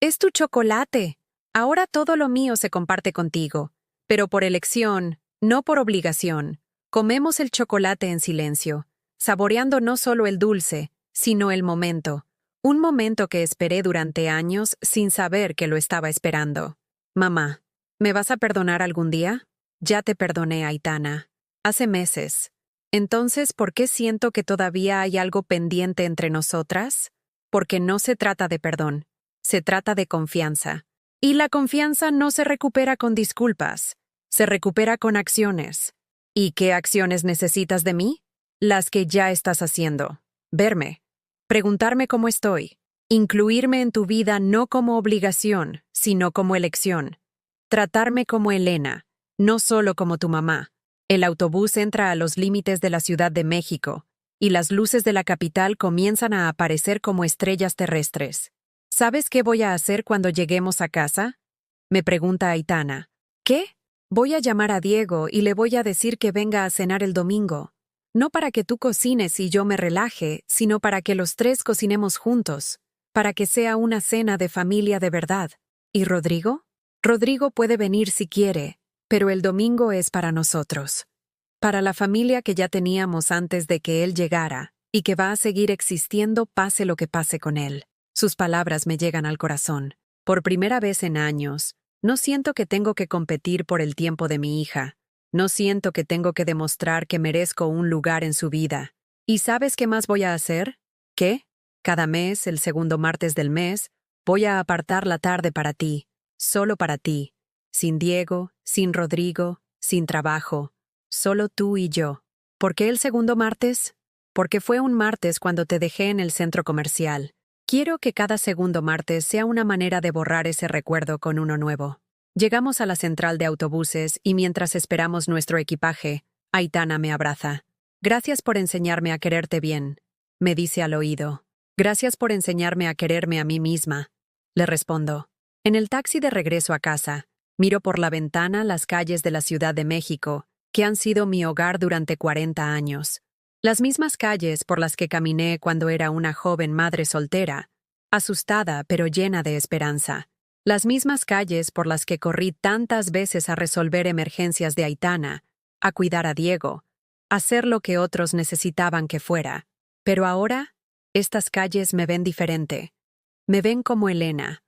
Es tu chocolate. Ahora todo lo mío se comparte contigo, pero por elección, no por obligación. Comemos el chocolate en silencio, saboreando no solo el dulce, sino el momento. Un momento que esperé durante años sin saber que lo estaba esperando. Mamá, ¿me vas a perdonar algún día? Ya te perdoné, Aitana. Hace meses. Entonces, ¿por qué siento que todavía hay algo pendiente entre nosotras? Porque no se trata de perdón, se trata de confianza. Y la confianza no se recupera con disculpas, se recupera con acciones. ¿Y qué acciones necesitas de mí? Las que ya estás haciendo. Verme. Preguntarme cómo estoy. Incluirme en tu vida no como obligación, sino como elección. Tratarme como Elena, no solo como tu mamá. El autobús entra a los límites de la Ciudad de México, y las luces de la capital comienzan a aparecer como estrellas terrestres. ¿Sabes qué voy a hacer cuando lleguemos a casa? Me pregunta Aitana. ¿Qué? Voy a llamar a Diego y le voy a decir que venga a cenar el domingo. No para que tú cocines y yo me relaje, sino para que los 3 cocinemos juntos, para que sea una cena de familia de verdad. ¿Y Rodrigo? Rodrigo puede venir si quiere, Pero el domingo es para nosotros. Para la familia que ya teníamos antes de que él llegara y que va a seguir existiendo pase lo que pase con él. Sus palabras me llegan al corazón. Por primera vez en años, no siento que tengo que competir por el tiempo de mi hija. No siento que tengo que demostrar que merezco un lugar en su vida. ¿Y sabes qué más voy a hacer? ¿Qué? Cada mes, el segundo martes del mes, voy a apartar la tarde para ti, solo para ti. Sin Diego, sin Rodrigo, sin trabajo. Solo tú y yo. ¿Por qué el segundo martes? Porque fue un martes cuando te dejé en el centro comercial. Quiero que cada segundo martes sea una manera de borrar ese recuerdo con uno nuevo. Llegamos a la central de autobuses y mientras esperamos nuestro equipaje, Aitana me abraza. Gracias por enseñarme a quererte bien, me dice al oído. Gracias por enseñarme a quererme a mí misma, le respondo. En el taxi de regreso a casa, miro por la ventana las calles de la Ciudad de México, que han sido mi hogar durante 40 años. Las mismas calles por las que caminé cuando era una joven madre soltera, asustada pero llena de esperanza. Las mismas calles por las que corrí tantas veces a resolver emergencias de Aitana, a cuidar a Diego, a hacer lo que otros necesitaban que fuera. Pero ahora, estas calles me ven diferente. Me ven como Elena,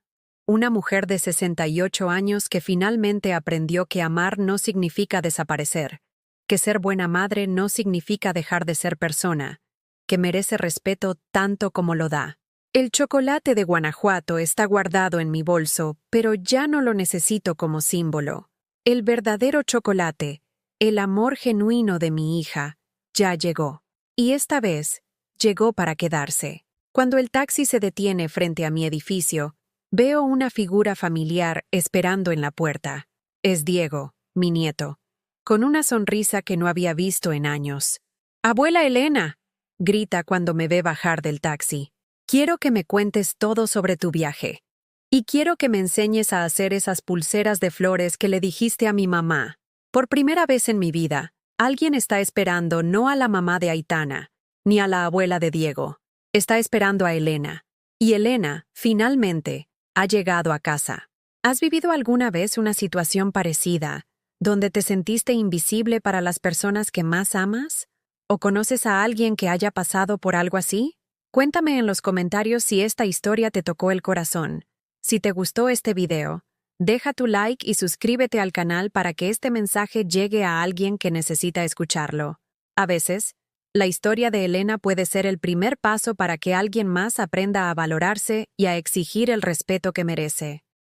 una mujer de 68 años que finalmente aprendió que amar no significa desaparecer, que ser buena madre no significa dejar de ser persona, que merece respeto tanto como lo da. El chocolate de Guanajuato está guardado en mi bolso, pero ya no lo necesito como símbolo. El verdadero chocolate, el amor genuino de mi hija, ya llegó. Y esta vez, llegó para quedarse. Cuando el taxi se detiene frente a mi edificio, veo una figura familiar esperando en la puerta. Es Diego, mi nieto, con una sonrisa que no había visto en años. «¡Abuela Elena!», grita cuando me ve bajar del taxi. «Quiero que me cuentes todo sobre tu viaje. Y quiero que me enseñes a hacer esas pulseras de flores que le dijiste a mi mamá. Por primera vez en mi vida, alguien está esperando no a la mamá de Aitana, ni a la abuela de Diego. Está esperando a Elena. Y Elena, finalmente, ha llegado a casa. ¿Has vivido alguna vez una situación parecida, donde te sentiste invisible para las personas que más amas? ¿O conoces a alguien que haya pasado por algo así? Cuéntame en los comentarios si esta historia te tocó el corazón. Si te gustó este video, deja tu like y suscríbete al canal para que este mensaje llegue a alguien que necesita escucharlo. A veces, la historia de Elena puede ser el primer paso para que alguien más aprenda a valorarse y a exigir el respeto que merece.